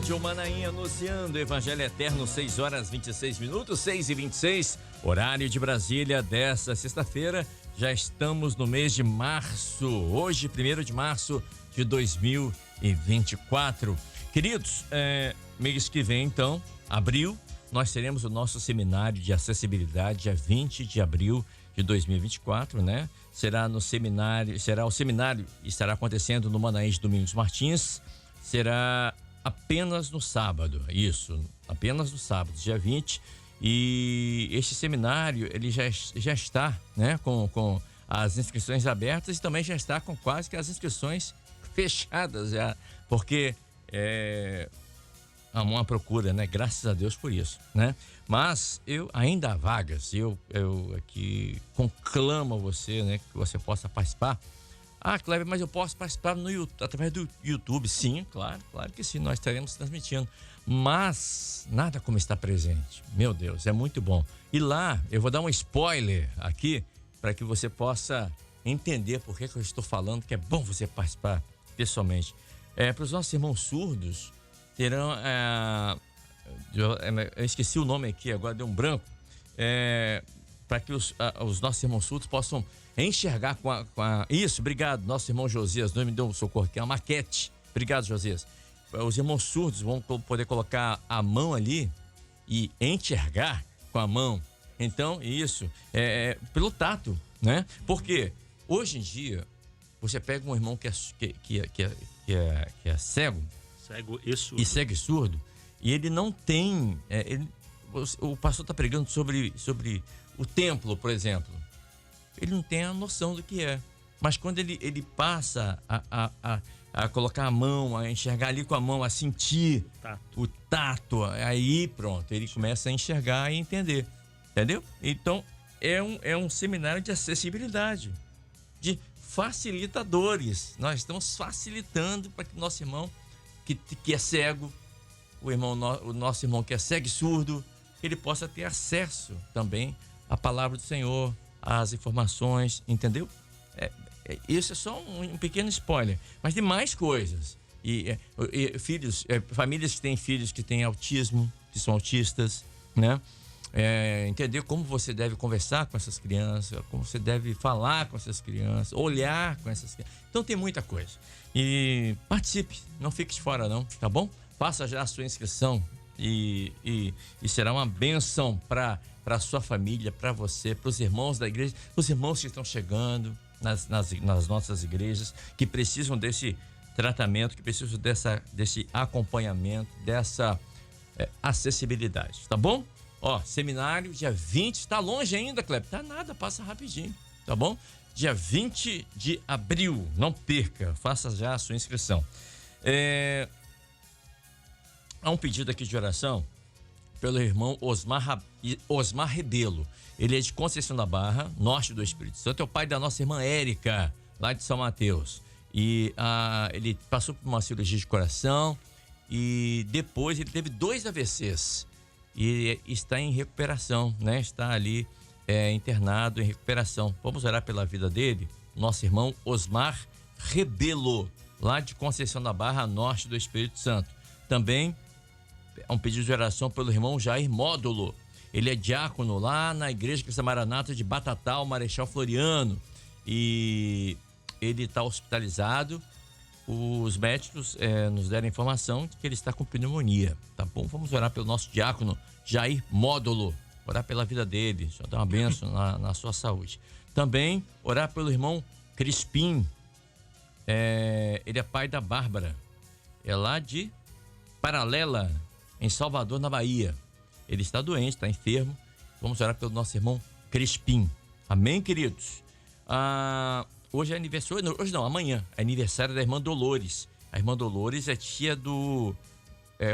Rádio Manaim anunciando Evangelho Eterno, 6 horas 26 minutos, 6h26, horário de Brasília desta sexta-feira. Já estamos no mês de março, hoje, 1º de março de 2024. Queridos, mês que vem, então, abril, nós teremos o nosso seminário de acessibilidade, dia 20 de abril de 2024, né? Será o seminário estará acontecendo no Manaim de Domingos Martins, será apenas no sábado, apenas no sábado, dia 20, e este seminário, ele já está, né, com as inscrições abertas e também já está com quase que as inscrições fechadas, já, porque há uma procura, né, graças a Deus por isso, né, mas ainda há vagas, eu aqui conclamo a você, né, que você possa participar. Ah, Cleber, mas eu posso participar através do YouTube. Sim, claro que sim, nós estaremos transmitindo. Mas nada como estar presente. Meu Deus, é muito bom. E lá, eu vou dar um spoiler aqui, para que você possa entender por que eu estou falando que é bom você participar pessoalmente. Para os nossos irmãos surdos, terão... eu esqueci o nome aqui, agora deu um branco. Para que os nossos irmãos surdos possam enxergar com a... Isso, obrigado, nosso irmão Josias, não me deu um socorro aqui, é uma maquete. Obrigado, Josias. Os irmãos surdos vão poder colocar a mão ali e enxergar com a mão. Então, isso, pelo tato, né? Porque hoje em dia, você pega um irmão que é cego. Cego e surdo. E cego e surdo, e ele não tem... o pastor está pregando sobre o templo, por exemplo. Ele não tem a noção do que é. Mas quando ele passa a colocar a mão, a enxergar ali com a mão, a sentir o tato, aí pronto, ele começa a enxergar e entender. Entendeu? Então, é um seminário de acessibilidade, de facilitadores. Nós estamos facilitando para que o nosso irmão que é cego, o nosso irmão que é cego e surdo, ele possa ter acesso também à palavra do Senhor, às informações, entendeu? Isso é só um pequeno spoiler, mas de mais coisas. Famílias que têm filhos que têm autismo, que são autistas, né? Entender como você deve conversar com essas crianças, como você deve falar com essas crianças, olhar com essas crianças. Então tem muita coisa. E participe, não fique de fora não, tá bom? Faça já a sua inscrição e será uma bênção para a sua família, para você, para os irmãos da igreja, os irmãos que estão chegando nas nossas igrejas, que precisam desse tratamento, que precisam desse acompanhamento, dessa acessibilidade, tá bom? Ó, seminário dia 20, tá longe ainda, Cleber? Tá nada, passa rapidinho, tá bom? Dia 20 de abril, não perca, faça já a sua inscrição. Há um pedido aqui de oração pelo irmão Osmar Rebelo. Ele é de Conceição da Barra, norte do Espírito Santo. É o pai da nossa irmã Érica, lá de São Mateus. E ele passou por uma cirurgia de coração e depois ele teve 2 AVCs. E está em recuperação, né? Está ali internado em recuperação. Vamos orar pela vida dele? Nosso irmão Osmar Rebelo, lá de Conceição da Barra, norte do Espírito Santo. Também um pedido de oração pelo irmão Jair Módulo. Ele é diácono lá na Igreja Cristã Maranata de Batatal, Marechal Floriano. E ele está hospitalizado. Os médicos nos deram informação de que ele está com pneumonia. Tá bom? Vamos orar pelo nosso diácono Jair Módulo. Orar pela vida dele. Só dar uma bênção na sua saúde. Também orar pelo irmão Crispim. Ele é pai da Bárbara. É lá de Paralela, em Salvador, na Bahia. Ele está doente, está enfermo. Vamos orar pelo nosso irmão Crispim. Amém, queridos? Hoje é aniversário, hoje não, amanhã é aniversário da irmã Dolores. A irmã Dolores é tia do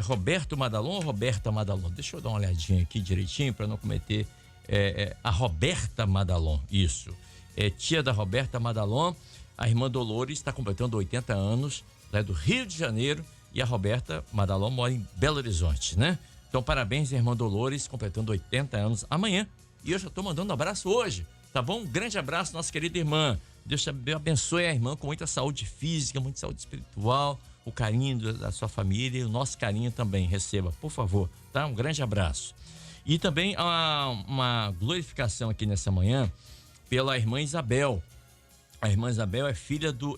Roberto Madalon ou Roberta Madalon? Deixa eu dar uma olhadinha aqui direitinho para não cometer. A Roberta Madalon, isso. É tia da Roberta Madalon. A irmã Dolores está completando 80 anos, lá do Rio de Janeiro. E a Roberta Madalon mora em Belo Horizonte, né? Então, parabéns, irmã Dolores, completando 80 anos amanhã. E eu já estou mandando um abraço hoje, tá bom? Um grande abraço, nossa querida irmã. Deus te abençoe a irmã com muita saúde física, muita saúde espiritual. o carinho da sua família e o nosso carinho também. Receba, por favor, tá? Um grande abraço. E também uma glorificação aqui nessa manhã pela irmã Isabel. A irmã Isabel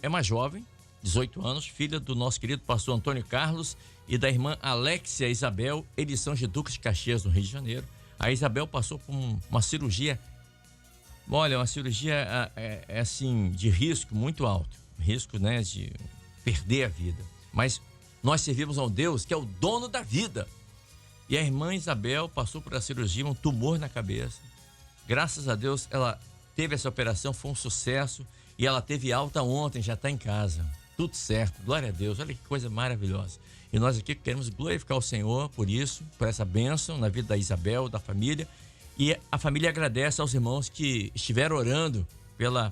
é mais jovem, 18 anos, filha do nosso querido pastor Antônio Carlos e da irmã Alexia Isabel. Eles são de Duque de Caxias, no Rio de Janeiro. A Isabel passou por uma cirurgia, olha, uma cirurgia assim, de risco muito alto. Risco, né, de perder a vida. Mas nós servimos a um Deus que é o dono da vida. E a irmã Isabel passou por a cirurgia, um tumor na cabeça. Graças a Deus, ela teve essa operação, foi um sucesso. E ela teve alta ontem, já está em casa. Tudo certo, glória a Deus. Olha que coisa maravilhosa. E nós aqui queremos glorificar o Senhor por isso, por essa bênção na vida da Isabel, da família. E a família agradece aos irmãos que estiveram orando pela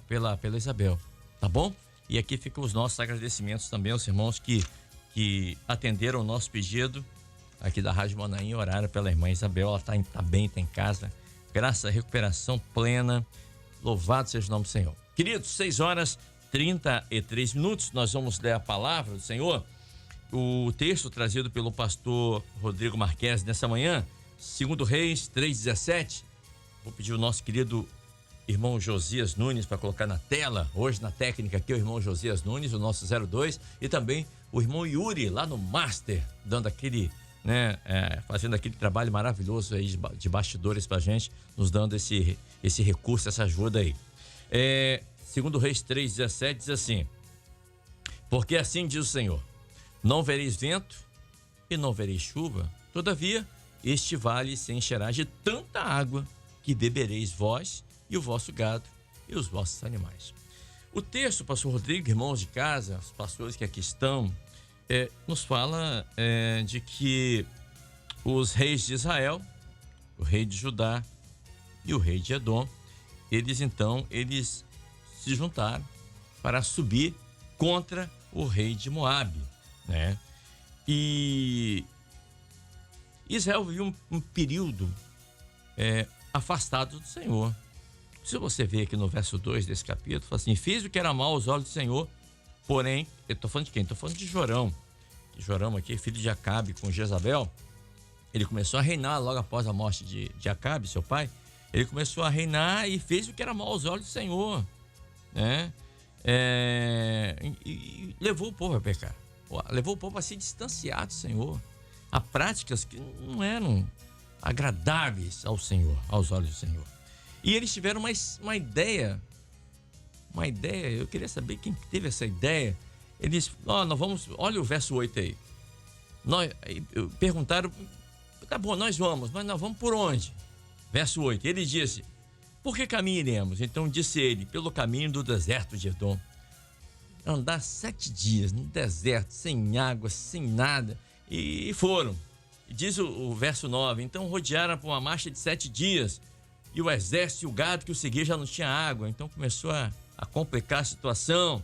Isabel, tá bom? E aqui ficam os nossos agradecimentos também aos irmãos que atenderam o nosso pedido aqui da Rádio Manaim, oraram pela irmã Isabel. Ela tá bem, está em casa, graças à recuperação plena. Louvado seja o nome do Senhor. Queridos, 6h33, nós vamos ler a palavra do Senhor. O texto trazido pelo pastor Rodrigo Marques nessa manhã, 2 Reis 3,17. Vou pedir o nosso querido irmão Josias Nunes para colocar na tela. Hoje na técnica aqui o irmão Josias Nunes, o nosso 02, e também o irmão Yuri lá no Master, dando aquele, né, fazendo aquele trabalho maravilhoso aí de bastidores pra gente, nos dando esse recurso, essa ajuda aí. 2 Reis 3,17 diz assim: porque assim diz o Senhor, não vereis vento e não vereis chuva, todavia este vale se encherá de tanta água que bebereis vós e o vosso gado e os vossos animais. O texto, pastor Rodrigo, irmãos de casa, os pastores que aqui estão, nos fala de que os reis de Israel, o rei de Judá e o rei de Edom, eles se juntaram para subir contra o rei de Moabe, né? E Israel viveu um período afastado do Senhor. Se você ver aqui no verso 2 desse capítulo, fala assim: fiz o que era mal aos olhos do Senhor, porém, eu estou falando de quem? Estou falando de Jorão. Jorão aqui, filho de Acabe com Jezabel. Ele começou a reinar logo após a morte de Acabe, seu pai. Ele começou a reinar e fez o que era mal aos olhos do Senhor, né? E levou o povo a pecar, levou o povo a se distanciar do Senhor, a práticas que não eram agradáveis ao Senhor, aos olhos do Senhor. E eles tiveram uma ideia, eu queria saber quem teve essa ideia. Eles, nós vamos, olha o verso 8 aí. Perguntaram, tá bom, nós vamos, mas nós vamos por onde? Verso 8, ele disse: por que caminho iremos? Então disse ele: pelo caminho do deserto de Edom. Andar 7 dias no deserto, sem água, sem nada. E foram. E diz o verso 9, então rodearam por uma marcha de 7 dias. E o exército e o gado que o seguia já não tinha água. Então começou a complicar a situação.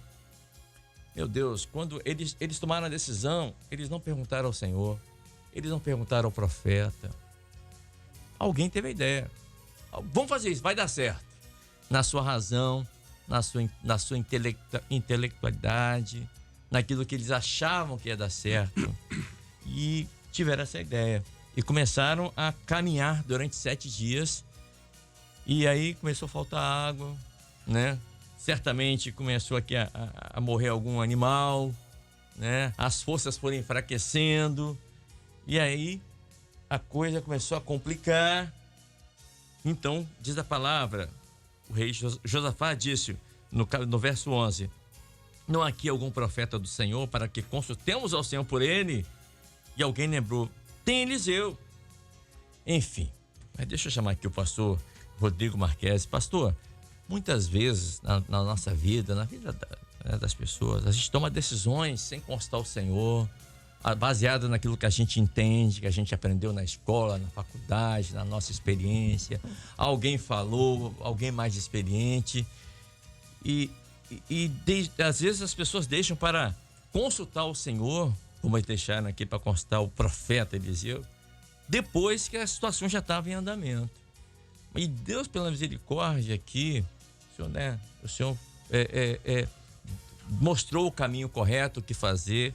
Meu Deus, quando eles tomaram a decisão, eles não perguntaram ao Senhor, eles não perguntaram ao profeta. Alguém teve a ideia. Vamos fazer isso, vai dar certo. Na sua razão, na sua intelectualidade, naquilo que eles achavam que ia dar certo. E tiveram essa ideia. E começaram a caminhar durante 7 dias. E aí começou a faltar água, né? Certamente começou aqui a morrer algum animal, né? As forças foram enfraquecendo. E aí a coisa começou a complicar. Então, diz a palavra, o rei Josafá disse no verso 11: não há aqui algum profeta do Senhor para que consultemos ao Senhor por ele? E alguém lembrou: tem Eliseu. Enfim, mas deixa eu chamar aqui o pastor Rodrigo Marques. Pastor, muitas vezes na nossa vida, na vida das pessoas, a gente toma decisões sem consultar o Senhor, baseado naquilo que a gente entende, que a gente aprendeu na escola, na faculdade, na nossa experiência. Alguém falou, alguém mais experiente. Às vezes as pessoas deixam para consultar o Senhor, como eles deixaram aqui para consultar o profeta Eliseu, depois que a situação já estava em andamento. E Deus, pela misericórdia aqui, o Senhor mostrou o caminho correto, o que fazer.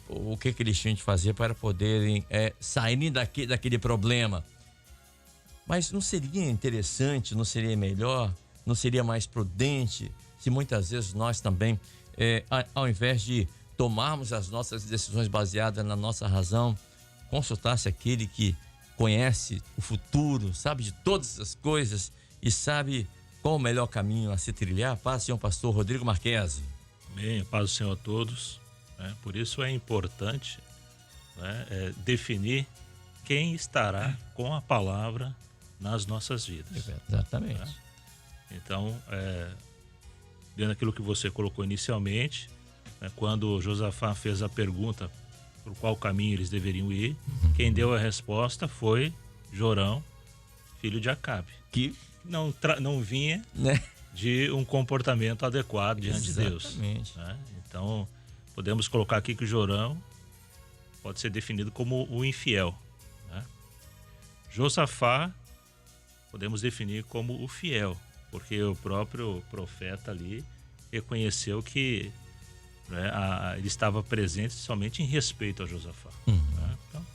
o que eles tinham de fazer para poderem saírem daquele problema. Mas não seria interessante, não seria melhor, não seria mais prudente se muitas vezes nós também, ao invés de tomarmos as nossas decisões baseadas na nossa razão, consultasse aquele que conhece o futuro, sabe de todas as coisas e sabe qual o melhor caminho a se trilhar? Paz, senhor pastor Rodrigo Marquesi. Bem, paz do Senhor a todos. Por isso é importante, definir quem estará com a palavra nas nossas vidas. Exatamente. Então, dentro daquilo que você colocou inicialmente, quando Josafá fez a pergunta por qual caminho eles deveriam ir, quem deu a resposta foi Jorão, filho de Acabe, que não vinha de um comportamento adequado diante de Deus. Então, podemos colocar aqui que Jorão pode ser definido como o infiel. Josafá podemos definir como o fiel, porque o próprio profeta ali reconheceu que ele estava presente somente em respeito a Josafá. Então,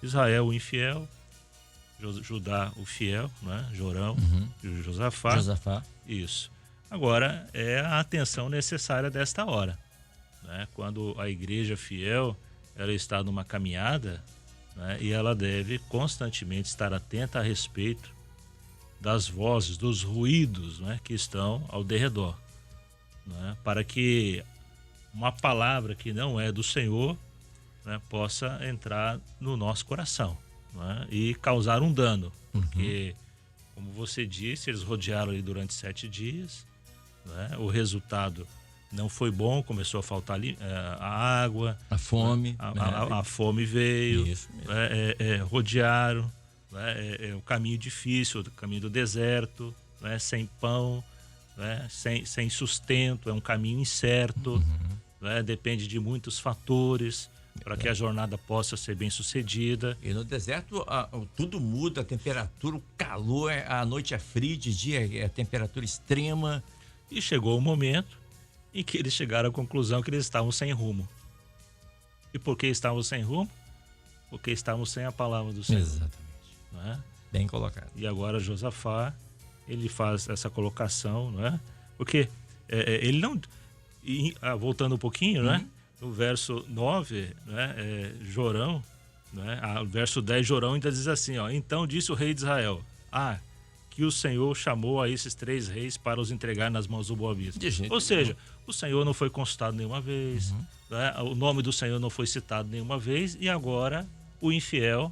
Israel o infiel, Judá o fiel, Jorão e Josafá. Isso. Agora é a atenção necessária desta hora. Quando a igreja fiel ela está numa caminhada, e ela deve constantemente estar atenta a respeito das vozes, dos ruídos, que estão ao derredor, para que uma palavra que não é do Senhor, possa entrar no nosso coração, e causar um dano, porque, como você disse, eles rodearam ali durante 7 dias, o resultado não foi bom, começou a faltar a água, a fome, a fome veio, Isso mesmo. Rodearam, o caminho difícil, o caminho do deserto, sem pão, sem sustento, é um caminho incerto, depende de muitos fatores para que a jornada possa ser bem sucedida. E no deserto tudo muda, a temperatura, o calor, a noite é fria, de dia é temperatura extrema. E chegou o momento em que eles chegaram à conclusão que eles estavam sem rumo. E por que estavam sem rumo? Porque estavam sem a palavra do Senhor. Exatamente. Bem colocado. E agora Josafá, ele faz essa colocação, porque ele não... voltando um pouquinho, no verso 9, Jorão, verso 10, Jorão ainda diz assim, então disse o rei de Israel, que o Senhor chamou a esses 3 reis para os entregar nas mãos do Moabita. Ou seja, o Senhor não foi consultado nenhuma vez, o nome do Senhor não foi citado nenhuma vez, e agora o infiel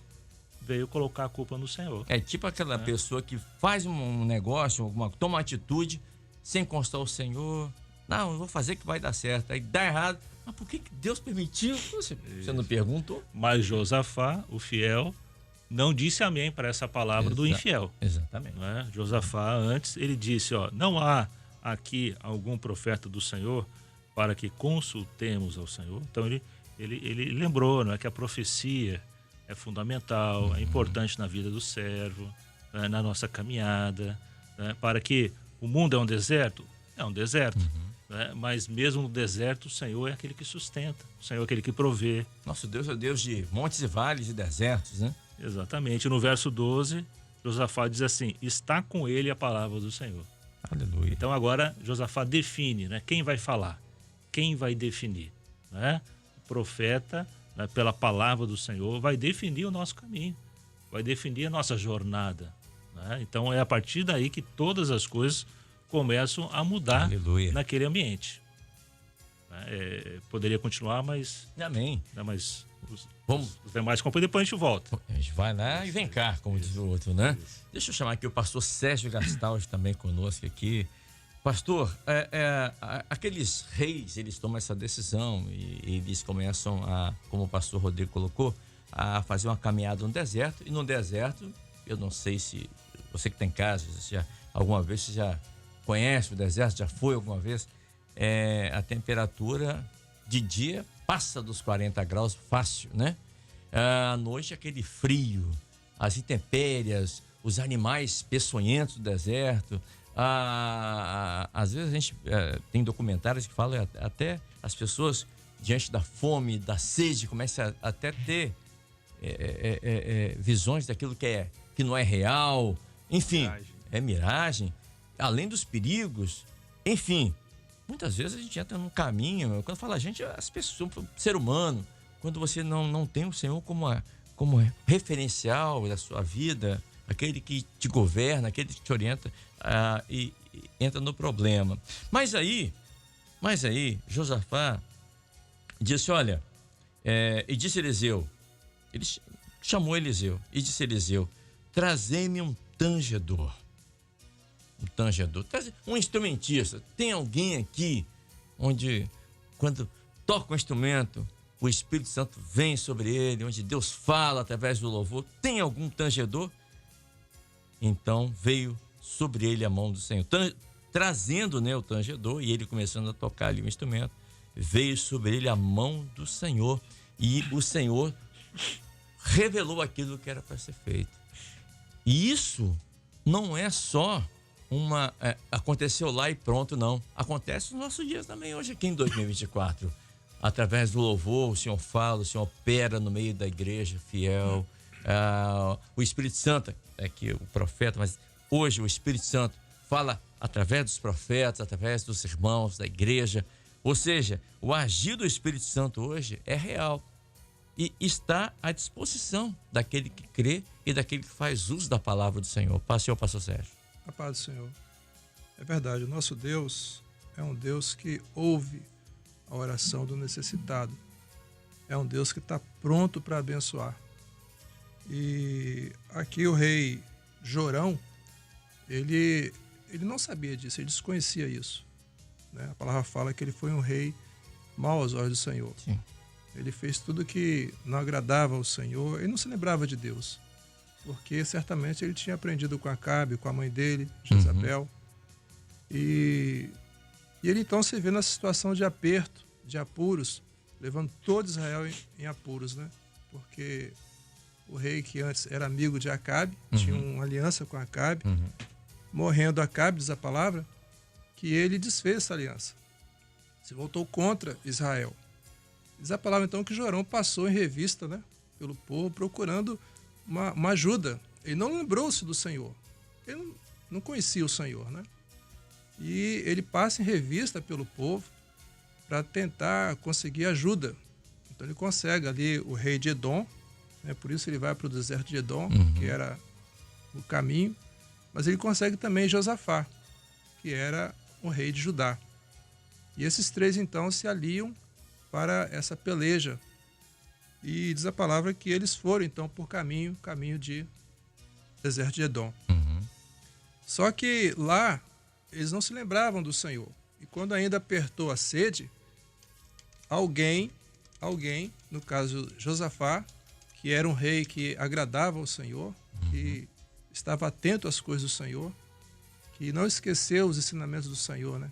veio colocar a culpa no Senhor. É tipo aquela pessoa que faz um negócio, toma uma atitude sem constar o Senhor. Não, eu vou fazer que vai dar certo. Aí dá errado. Mas por que Deus permitiu? Você não perguntou? Mas Josafá, o fiel, não disse amém para essa palavra do infiel. Exatamente. Josafá, antes, ele disse, não há aqui algum profeta do Senhor para que consultemos ao Senhor. Então ele lembrou, que a profecia é fundamental, é importante na vida do servo, na nossa caminhada, para que o mundo é um deserto? É um deserto. Mas mesmo no deserto, o Senhor é aquele que sustenta, o Senhor é aquele que provê. Nosso Deus é Deus de montes e vales e desertos, Exatamente. No verso 12, Josafá diz assim, está com ele a palavra do Senhor. Aleluia. Então agora Josafá define, quem vai falar, quem vai definir. O profeta, pela palavra do Senhor, vai definir o nosso caminho, vai definir a nossa jornada. Então é a partir daí que todas as coisas começam a mudar. Aleluia. Naquele ambiente. Poderia continuar, mas... Amém. Mas os demais companheiros, depois a gente volta. A gente vai lá e vem cá, como diz o outro, Deixa eu chamar aqui o pastor Sérgio Gastaldi também conosco aqui. Pastor, aqueles reis, eles tomam essa decisão e eles começam a, como o pastor Rodrigo colocou, a fazer uma caminhada no deserto. E no deserto, eu não sei se você que tem casa, alguma vez você já conhece o deserto, já foi alguma vez, a temperatura de dia passa dos 40 graus fácil, À noite aquele frio, as intempéries, os animais peçonhentos do deserto. Às vezes a gente tem documentários que falam até as pessoas diante da fome, da sede, começa a até ter visões daquilo que não é real, enfim, é miragem, além dos perigos, enfim. Muitas vezes a gente entra num caminho, quando fala a gente, as pessoas, o ser humano, quando você não tem o Senhor como referencial da sua vida, aquele que te governa, aquele que te orienta, e entra no problema. Mas aí, Josafá disse, olha, e disse Eliseu, ele chamou Eliseu, e disse Eliseu, trazei-me um tangedor. Um instrumentista. Tem alguém aqui onde, quando toca o instrumento, o Espírito Santo vem sobre ele, onde Deus fala através do louvor? Tem algum tangedor? Então veio sobre ele a mão do Senhor, trazendo, né, o tangedor, e ele começando a tocar ali o instrumento, veio sobre ele a mão do Senhor, e o Senhor revelou aquilo que era para ser feito. E isso não é só aconteceu lá e pronto, não. Acontece nos nossos dias também, hoje aqui em 2024. Através do louvor, o Senhor fala, o Senhor opera no meio da igreja fiel. O Espírito Santo, que o profeta, mas hoje o Espírito Santo fala através dos profetas, através dos irmãos da igreja. Ou seja, o agir do Espírito Santo hoje é real e está à disposição daquele que crê e daquele que faz uso da palavra do Senhor. Pastor Sérgio. A paz do Senhor. É verdade, o nosso Deus é um Deus que ouve a oração do necessitado. É um Deus que está pronto para abençoar. E aqui o rei Jorão, ele não sabia disso, ele desconhecia isso, né? A palavra fala que ele foi um rei mau aos olhos do Senhor. Sim. Ele fez tudo que não agradava ao Senhor, ele não se lembrava de Deus, porque certamente ele tinha aprendido com Acabe, com a mãe dele, Jezabel. E ele então se vê nessa situação de aperto, de apuros, levando todo Israel em apuros, né? Porque o rei que antes era amigo de Acabe, tinha uma aliança com Acabe, morrendo Acabe, diz a palavra, que ele desfez essa aliança. Se voltou contra Israel. Diz a palavra então que Jorão passou em revista, né, pelo povo, procurando uma ajuda. Ele não lembrou-se do Senhor. Ele não conhecia o Senhor, né? E ele passa em revista pelo povo para tentar conseguir ajuda. Então ele consegue ali o rei de Edom, né? Por isso ele vai para o deserto de Edom, que era o caminho. Mas ele consegue também Josafá, que era o rei de Judá. E esses três então se aliam para essa peleja. E diz a palavra que eles foram então por caminho de deserto de Edom. Só que lá eles não se lembravam do Senhor. E quando ainda apertou a sede, alguém, no caso Josafá, que era um rei que agradava ao Senhor, que estava atento às coisas do Senhor, que não esqueceu os ensinamentos do Senhor, né?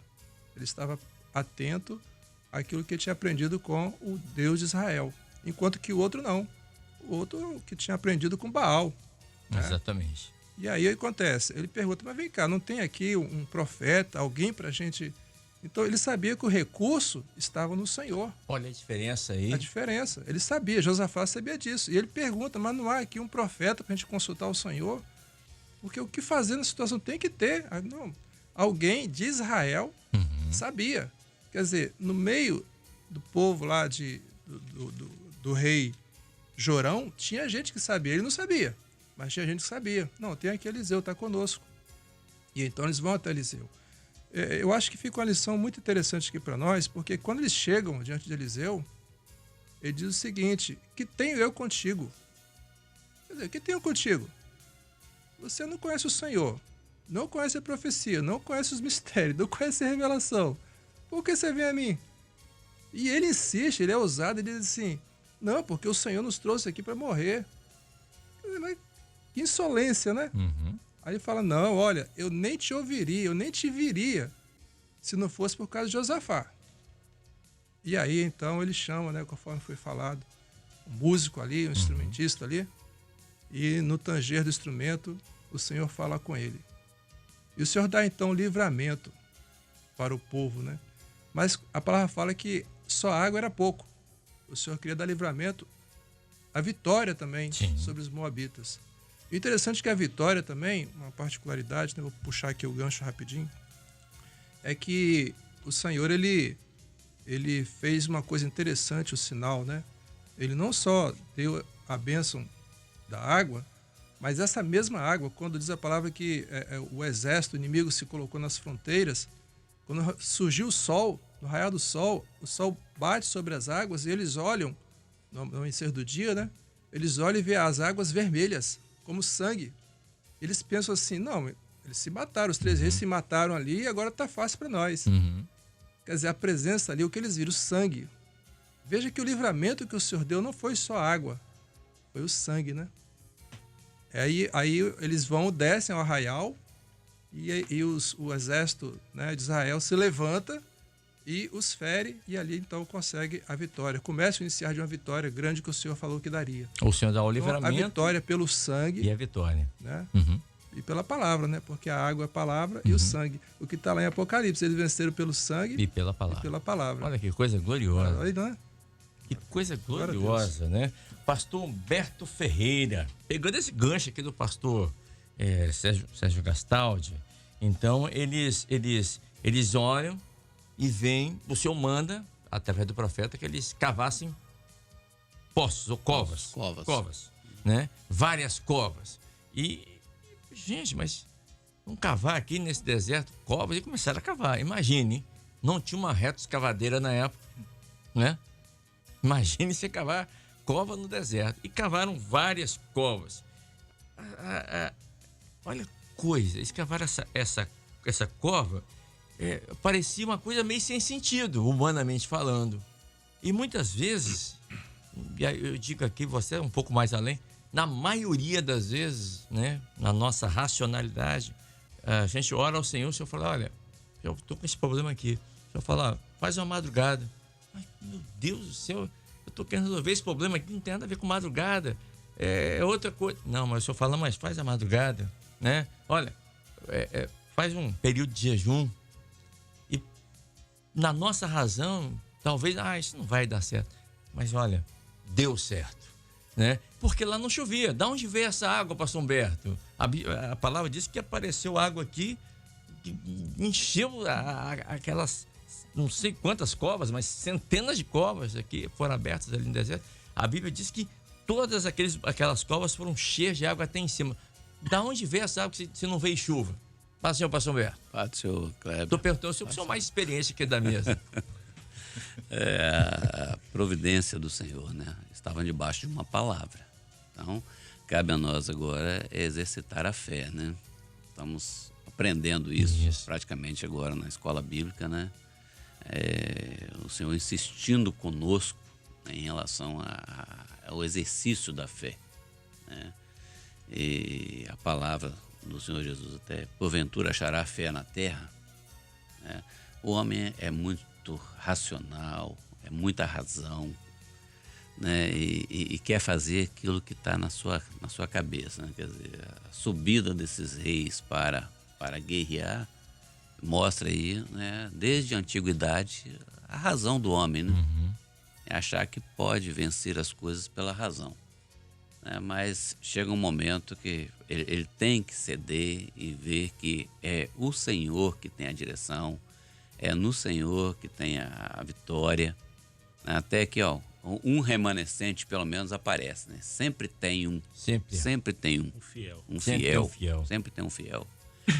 Ele estava atento àquilo que ele tinha aprendido com o Deus de Israel. Enquanto que o outro não. O outro que tinha aprendido com Baal. Né? Exatamente. E aí acontece, ele pergunta, mas vem cá, não tem aqui um profeta, alguém pra gente... Então ele sabia que o recurso estava no Senhor. Olha a diferença aí. A diferença. Ele sabia, Josafá sabia disso. E ele pergunta, mas não há aqui um profeta pra gente consultar o Senhor? Porque o que fazer na situação tem que ter. Não, alguém de Israel sabia. Quer dizer, no meio do povo lá do rei Jorão, tinha gente que sabia. Ele não sabia, mas tinha gente que sabia. Não, tem aqui Eliseu, está conosco. E então eles vão até Eliseu. Eu acho que fica uma lição muito interessante aqui para nós, porque quando eles chegam diante de Eliseu, ele diz o seguinte, que tenho eu contigo? Quer dizer, que tenho contigo? Você não conhece o Senhor, não conhece a profecia, não conhece os mistérios, não conhece a revelação. Por que você vem a mim? E ele insiste, ele é ousado, ele diz assim, não, porque o Senhor nos trouxe aqui para morrer. Mas que insolência, né? Aí ele fala, não, olha, eu nem te ouviria, eu nem te viria se não fosse por causa de Josafá. E aí, então, ele chama, né, conforme foi falado, um músico ali, um instrumentista ali, e no tanger do instrumento, o Senhor fala com ele. E o Senhor dá, então, livramento para o povo, né? Mas a palavra fala que só água era pouco. O Senhor queria dar livramento, a vitória também sobre os moabitas. E interessante é que a vitória também, uma particularidade, né, vou puxar aqui o gancho rapidinho, é que o Senhor, ele fez uma coisa interessante, o sinal, né? Ele não só deu a bênção da água, mas essa mesma água, quando diz a palavra que o exército, o inimigo se colocou nas fronteiras, quando surgiu o sol, no raiar do sol, o sol bate sobre as águas e eles olham, no amanhecer do dia, né? Eles olham e veem as águas vermelhas, como sangue. Eles pensam assim, não, eles se mataram, os 3 reis se mataram ali e agora tá fácil para nós. Quer dizer, a presença ali, o que eles viram, o sangue. Veja que o livramento que o Senhor deu não foi só água, foi o sangue, né? Aí eles descem ao arraial e o exército, né, de Israel se levanta e os fere e ali então consegue a vitória. Começa a iniciar de uma vitória grande que o Senhor falou que daria. O Senhor dá o livramento. Então, a vitória pelo sangue. E a vitória. Né? E pela palavra, né? Porque a água é a palavra e o sangue. O que está lá em Apocalipse, eles venceram pelo sangue e pela palavra. Olha que coisa gloriosa. Olha, não é? Que coisa gloriosa, né? Pastor Humberto Ferreira, pegando esse gancho aqui do pastor Sérgio Gastaldi, então eles olham e veem, o Senhor manda, através do profeta, que eles cavassem poços ou covas, né? Várias covas. E, gente, mas vamos cavar aqui nesse deserto covas, e começaram a cavar. Imagine, não tinha uma retroescavadeira na época, né? Imagine você cavar cova no deserto. E cavaram várias covas. Olha coisa, eles cavaram essa cova, parecia uma coisa meio sem sentido, humanamente falando. E muitas vezes, eu digo aqui, você é um pouco mais além, na maioria das vezes, né, na nossa racionalidade, a gente ora ao Senhor, o Senhor fala, olha, eu estou com esse problema aqui. O Senhor fala, faz uma madrugada. Mas, meu Deus do céu, eu estou querendo resolver esse problema aqui, não tem nada a ver com madrugada. É outra coisa. Não, mas o Senhor fala, mas faz a madrugada, né? Olha, faz um período de jejum. E na nossa razão, talvez, isso não vai dar certo. Mas olha, deu certo, né? Porque lá não chovia. Da onde veio essa água, pastor Humberto? A palavra diz que apareceu água aqui, que encheu aquelas, não sei quantas covas, mas centenas de covas aqui foram abertas ali no deserto. A Bíblia diz que todas aquelas covas foram cheias de água até em cima. Da onde veio essa água se não veio chuva? Paz, senhor pastor Humberto. Paz, senhor Kleber. Estou perguntando se o senhor mais experiência aqui da mesa. A providência do Senhor, né? Estava debaixo de uma palavra. Então, cabe a nós agora exercitar a fé, né? Estamos aprendendo isso praticamente agora na escola bíblica, né? O Senhor insistindo conosco, né, em relação ao exercício da fé, né? E a palavra do Senhor Jesus até, porventura achará fé na terra, né? O homem é muito racional, é muita razão, né? E quer fazer aquilo que está na sua cabeça, né? Quer dizer, a subida desses reis para guerrear mostra aí, né, desde a antiguidade, a razão do homem, né? É achar que pode vencer as coisas pela razão, né? Mas chega um momento que ele tem que ceder e ver que é o Senhor que tem a direção, é no Senhor que tem a vitória, né? Até que, um remanescente pelo menos aparece, né? Sempre tem um. Sempre tem um. Um fiel. Sempre tem um fiel.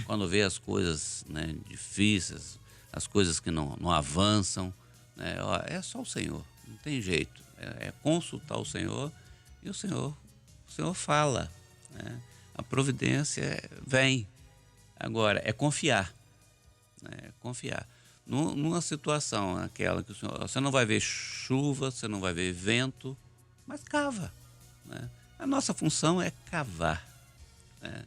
Quando vê as coisas, né, difíceis, as coisas que não avançam, né, é só o Senhor, não tem jeito. É consultar o Senhor e o Senhor fala, né? A providência vem. Agora, é confiar. Né? Confiar. Numa situação aquela que você não vai ver chuva, você não vai ver vento, mas cava, né? A nossa função é cavar, né?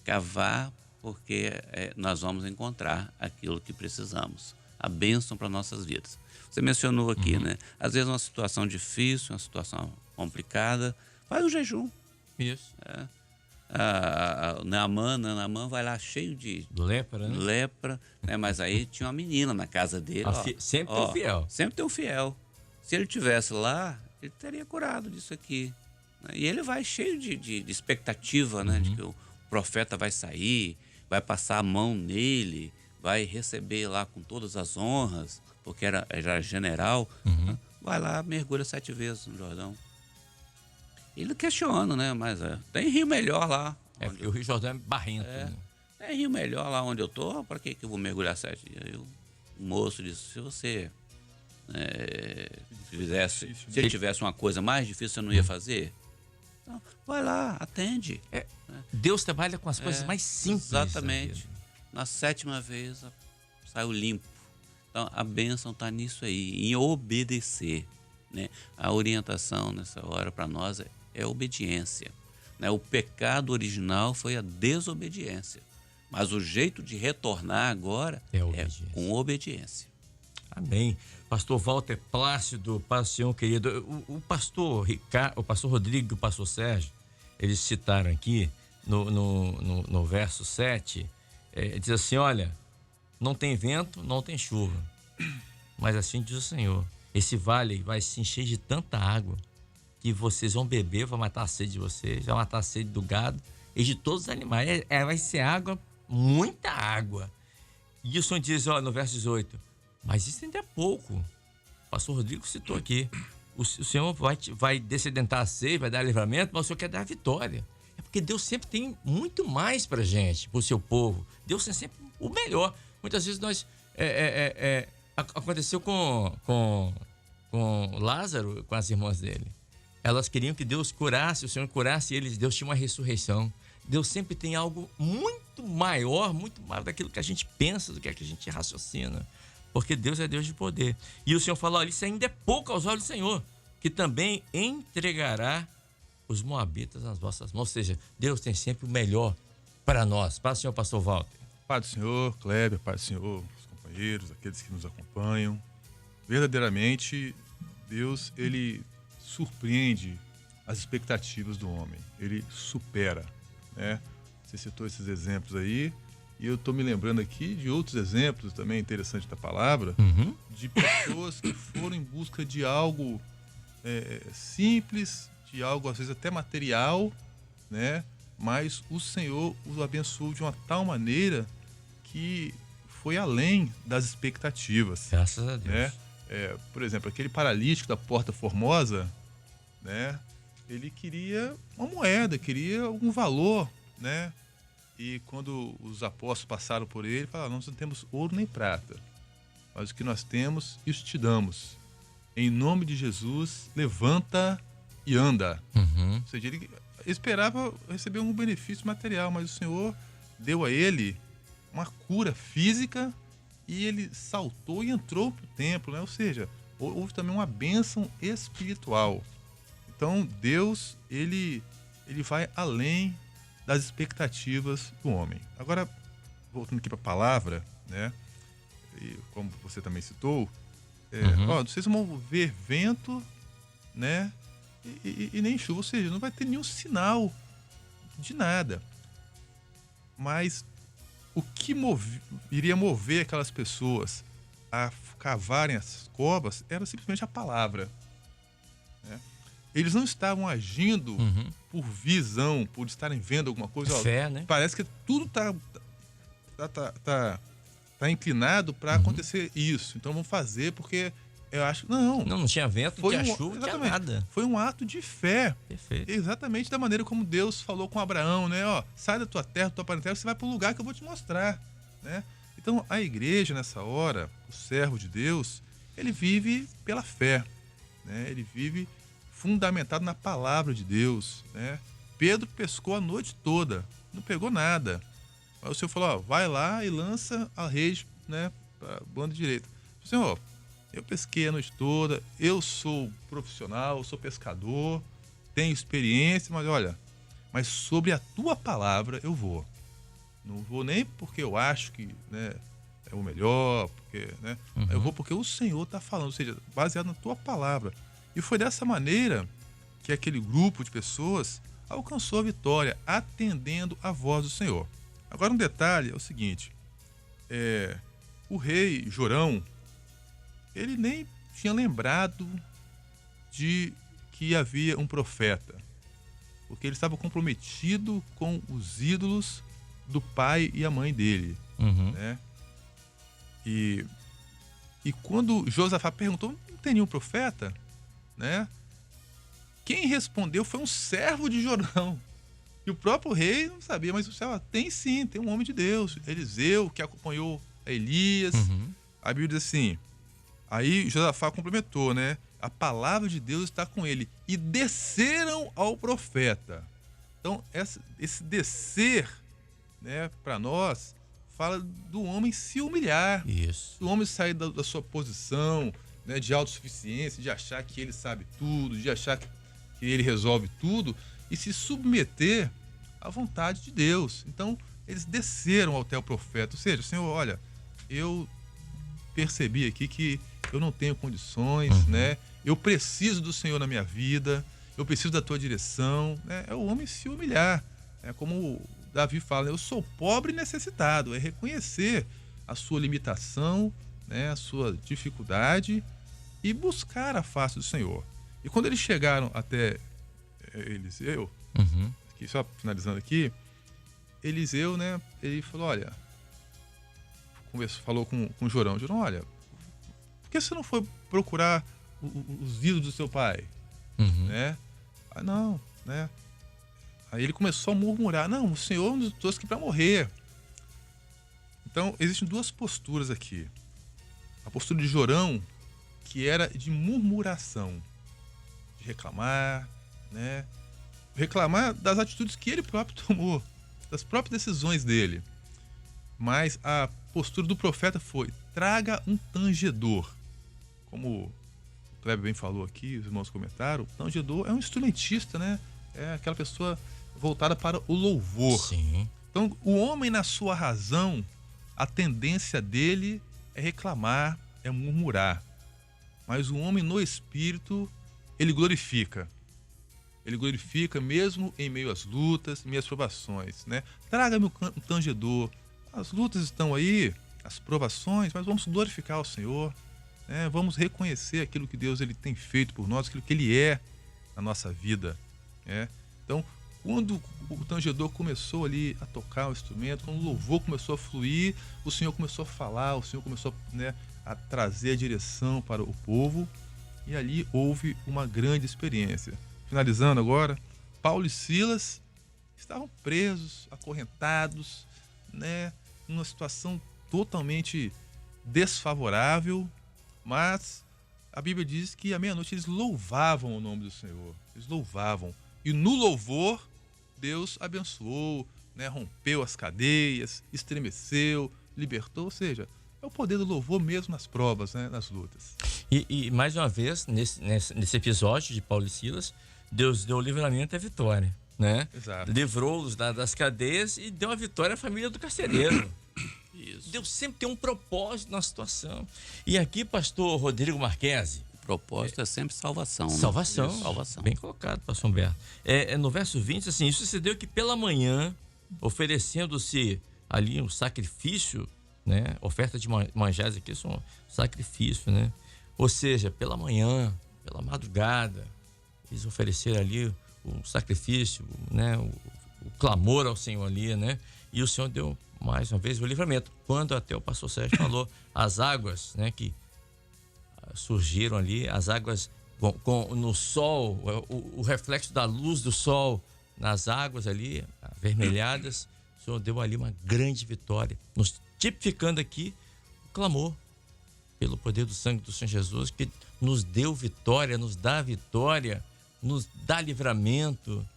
Cavar porque nós vamos encontrar aquilo que precisamos, a bênção para nossas vidas. Você mencionou aqui, né? Às vezes uma situação difícil, uma situação complicada, faz o jejum. Isso. Naamã vai lá cheio de lepra, né? Mas aí tinha uma menina na casa dele. Sempre tem um fiel. Sempre tem um fiel. Se ele tivesse lá, ele teria curado disso aqui. E ele vai cheio de expectativa, né? De que o profeta vai sair, vai passar a mão nele, vai receber lá com todas as honras, porque era general. Vai lá, mergulha 7 vezes no Jordão. Ele questiona, né? Mas tem rio melhor lá. Porque o Rio Jordão é barrento. Né? Tem rio melhor lá onde eu tô, para que eu vou mergulhar 7 dias? Aí o moço disse, se você se ele tivesse uma coisa mais difícil, você não ia fazer? Então, vai lá, atende. Deus trabalha com as coisas mais simples. Exatamente. Na 7ª vez, saiu limpo. Então, a bênção está nisso aí, em obedecer. Né? A orientação nessa hora para nós é obediência. Né? O pecado original foi a desobediência. Mas o jeito de retornar agora é com obediência. Amém. Pastor Walter Plácido, paz do Senhor, querido. O pastor Rodrigo e o pastor Sérgio, eles citaram aqui no verso 7, diz assim, olha, não tem vento, não tem chuva, mas assim diz o Senhor, esse vale vai se encher de tanta água que vocês vão beber, vai matar a sede de vocês, vai matar a sede do gado e de todos os animais. Vai ser água, muita água. E o Senhor diz, no verso 18, mas isso ainda é pouco. O pastor Rodrigo citou aqui. O Senhor vai descedentar a sede, vai dar livramento, mas o Senhor quer dar vitória. É porque Deus sempre tem muito mais pra gente, pro seu povo. Deus tem sempre o melhor. Muitas vezes nós... aconteceu com Lázaro, com as irmãs dele. Elas queriam que Deus curasse, o Senhor curasse eles. Deus tinha uma ressurreição. Deus sempre tem algo muito maior daquilo que a gente pensa, do que a gente raciocina. Porque Deus é Deus de poder. E o Senhor falou, olha, isso ainda é pouco aos olhos do Senhor, que também entregará os moabitas nas vossas mãos. Ou seja, Deus tem sempre o melhor para nós. Paz do Senhor, pastor Walter. Paz do Senhor, Kleber, paz do Senhor, os companheiros, aqueles que nos acompanham. Verdadeiramente, Deus, ele surpreende as expectativas do homem. Ele supera, né? Você citou esses exemplos aí, e eu estou me lembrando aqui de outros exemplos também interessantes da palavra, de pessoas que foram em busca de algo simples, de algo às vezes até material, né? Mas o Senhor os abençoou de uma tal maneira que foi além das expectativas. Graças a Deus. Né? Por exemplo, aquele paralítico da Porta Formosa, né? Ele queria uma moeda, queria algum valor, né? E quando os apóstolos passaram por ele, falaram, nós não temos ouro nem prata, mas o que nós temos, isso te damos. Em nome de Jesus, levanta e anda. Ou seja, ele esperava receber um benefício material, mas o Senhor deu a ele uma cura física e ele saltou e entrou para o templo, né? Ou seja, houve também uma bênção espiritual. Então, Deus, ele vai além das expectativas do homem. Agora, voltando aqui para a palavra, né? E como você também citou, vocês vão ver vento, né? E nem chuva, ou seja, não vai ter nenhum sinal de nada. Mas o que iria mover aquelas pessoas a cavarem as covas era simplesmente a palavra. Né? Eles não estavam agindo por visão, por estarem vendo alguma coisa. Fé, né? Parece que tudo tá inclinado para acontecer isso. Então vamos fazer porque eu acho... Não tinha vento, não tinha chuva, não tinha nada. Foi um ato de fé. Perfeito. Exatamente da maneira como Deus falou com Abraão, né? Ó, sai da tua terra, da tua parentela, você vai para o lugar que eu vou te mostrar, né? Então, a igreja, nessa hora, o servo de Deus, ele vive pela fé, né? Ele vive fundamentado na palavra de Deus, né? Pedro pescou a noite toda, não pegou nada. Aí o Senhor falou, ó, vai lá e lança a rede, né, para a banda direita. Senhor, eu pesquei a noite toda, eu sou profissional, sou pescador, tenho experiência, mas olha, mas sobre a tua palavra eu vou. Não vou nem porque eu acho que, né, é o melhor, porque, né, eu vou porque o Senhor está falando, ou seja, baseado na tua palavra. E foi dessa maneira que aquele grupo de pessoas alcançou a vitória, atendendo à voz do Senhor. Agora um detalhe é o seguinte, o rei Jorão, ele nem tinha lembrado de que havia um profeta, porque ele estava comprometido com os ídolos do pai e a mãe dele, né? E quando Josafá perguntou, não tem nenhum profeta, né? Quem respondeu foi um servo de Jorão. E o próprio rei não sabia, mas o céu tem sim, tem um homem de Deus, Eliseu, que acompanhou Elias. A Bíblia diz assim, aí Josafá complementou, né? A palavra de Deus está com ele. E desceram ao profeta. Então, esse descer, né, para nós, fala do homem se humilhar. Isso. Do homem sair da sua posição, né, de autossuficiência, de achar que ele sabe tudo, de achar que ele resolve tudo, e se submeter à vontade de Deus. Então, eles desceram até o profeta. Ou seja, Senhor, olha, eu percebi aqui que eu não tenho condições, né? Eu preciso do Senhor na minha vida, eu preciso da tua direção, né? É o homem se humilhar. É como Davi fala, eu sou pobre e necessitado. É reconhecer a sua limitação, né? A sua dificuldade e buscar a face do Senhor. E quando eles chegaram até Eliseu, aqui, só finalizando aqui, Eliseu, né? Ele falou, olha, falou com Jorão. Jorão, olha, por que você não foi procurar os ídolos do seu pai? Né? Ah, não, né? Aí ele começou a murmurar, não, o Senhor nos trouxe aqui para morrer. Então, existem duas posturas aqui. A postura de Jorão, que era de murmuração, de reclamar, né? Reclamar das atitudes que ele próprio tomou, das próprias decisões dele. Mas a postura do profeta foi, traga um tangedor. Como o Kleber bem falou aqui, os irmãos comentaram, o tangedor é um instrumentista, né? É aquela pessoa voltada para o louvor. Sim. Então, o homem na sua razão, a tendência dele é reclamar, é murmurar. Mas o homem no espírito, ele glorifica. Ele glorifica mesmo em meio às lutas, em meio às provações, né? Traga-me um tangedor. As lutas estão aí, as provações, mas vamos glorificar o Senhor, né? Vamos reconhecer aquilo que Deus ele tem feito por nós, aquilo que Ele é na nossa vida, né? Então, quando o tangedor começou ali a tocar o instrumento, quando o louvor começou a fluir, o Senhor começou a falar, o Senhor começou, né, a trazer a direção para o povo, e ali houve uma grande experiência. Finalizando agora, Paulo e Silas estavam presos, acorrentados, né, numa situação totalmente desfavorável, mas a Bíblia diz que à meia-noite eles louvavam o nome do Senhor, eles louvavam, e no louvor Deus abençoou, né, rompeu as cadeias, estremeceu, libertou, ou seja, é o poder do louvor mesmo nas provas, né, nas lutas. E mais uma vez, nesse episódio de Paulo e Silas, Deus deu o livramento e a vitória, né? Exato. Livrou-los das cadeias e deu a vitória à família do carcereiro. Isso. Deus sempre tem um propósito na situação. E aqui, pastor Rodrigo Marquesi. O propósito é sempre salvação. Salvação. Né? Salvação. Bem colocado, pastor Humberto. No verso 20, assim, isso sucedeu que pela manhã, oferecendo-se ali um sacrifício, né? Oferta de manjares aqui são sacrifício, né? Ou seja, pela manhã, pela madrugada, eles ofereceram ali o sacrifício, né? O clamor ao Senhor ali, né? E o Senhor deu mais uma vez o livramento. Quando até o pastor Sérgio falou, as águas, né? Que surgiram ali, as águas no sol, o reflexo da luz do sol nas águas ali, avermelhadas, o Senhor deu ali uma grande vitória, nos tipificando aqui o clamor pelo poder do sangue do Senhor Jesus, que nos deu vitória, nos dá vitória, nos dá livramento,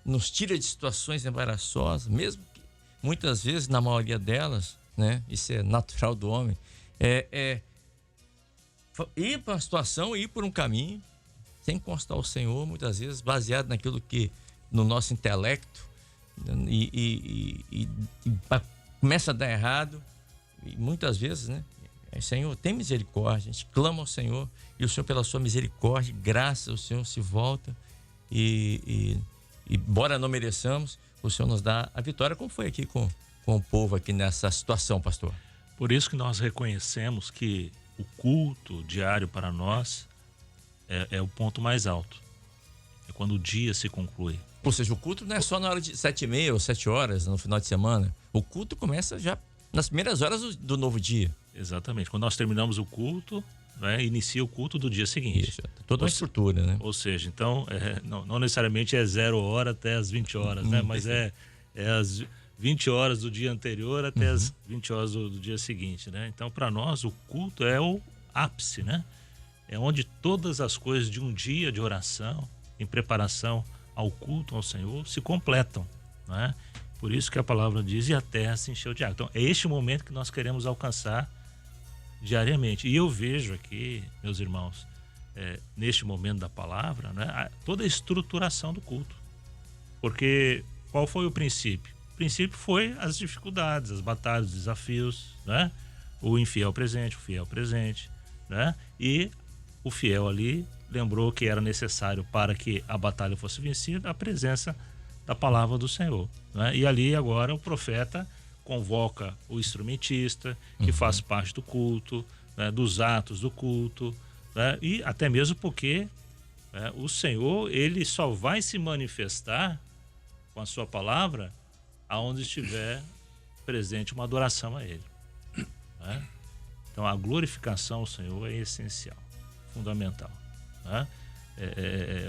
nos tira de situações embaraçosas, mesmo que muitas vezes, na maioria delas, né, isso é natural do homem, ir para uma situação, ir por um caminho, sem constar o Senhor, muitas vezes baseado naquilo que, no nosso intelecto, e começa a dar errado, e muitas vezes, né, Senhor, tem misericórdia, a gente clama ao Senhor, e o Senhor, pela sua misericórdia, graça, o Senhor se volta e embora não mereçamos, o Senhor nos dá a vitória, como foi aqui com o povo aqui nessa situação, pastor. Por isso que nós reconhecemos que o culto diário para nós é o ponto mais alto. É quando o dia se conclui. Ou seja, o culto não é só na hora de 7h30 ou 7 horas, no final de semana. O culto começa já nas primeiras horas do novo dia. Exatamente. Quando nós terminamos o culto, né, inicia o culto do dia seguinte. Isso, toda uma estrutura, né? Ou seja, então, não necessariamente é 0 hora até as 20 horas, né? Mas é as 20 horas do dia anterior até as 20 horas do dia seguinte, né? Então, para nós, o culto é o ápice, né? É onde todas as coisas de um dia de oração, em preparação ao culto ao Senhor, se completam, né? Por isso que a palavra diz, e a terra se encheu de água. Então, é este momento que nós queremos alcançar diariamente. E eu vejo aqui, meus irmãos, neste momento da palavra, né, toda a estruturação do culto. Porque qual foi o princípio? O princípio foi as dificuldades, as batalhas, os desafios, né? O infiel presente, o fiel presente, né? E o fiel ali lembrou que era necessário para que a batalha fosse vencida a presença da palavra do Senhor, né? E ali agora o profeta convoca o instrumentista, que faz parte do culto, né, dos atos do culto, né, e até mesmo porque o Senhor, ele só vai se manifestar com a sua palavra aonde estiver presente uma adoração a ele, né? Então a glorificação ao Senhor é essencial, fundamental, né?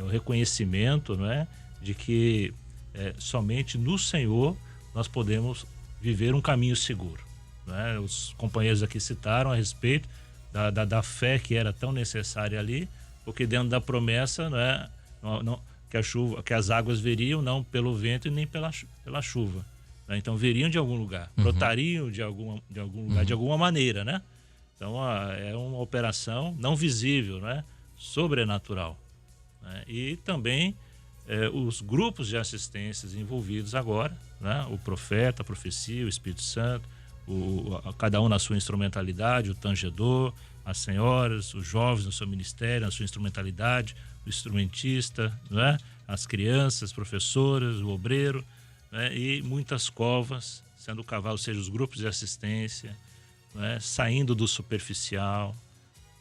O reconhecimento, né, de que somente no Senhor nós podemos viver um caminho seguro, né? Os companheiros aqui citaram a respeito da fé que era tão necessária ali, porque dentro da promessa, né, que as águas viriam não pelo vento e nem pela chuva, né? Então viriam de algum lugar, brotariam de algum lugar, de alguma maneira, né? Então é uma operação não visível, né, sobrenatural, né? E também os grupos de assistências envolvidos agora, né? O profeta, a profecia, o Espírito Santo, cada um na sua instrumentalidade, o tangedor, as senhoras, os jovens no seu ministério, na sua instrumentalidade, o instrumentista, né? As crianças, professoras, o obreiro, né? E muitas covas sendo cavadas, ou seja, os grupos de assistência, né? Saindo do superficial,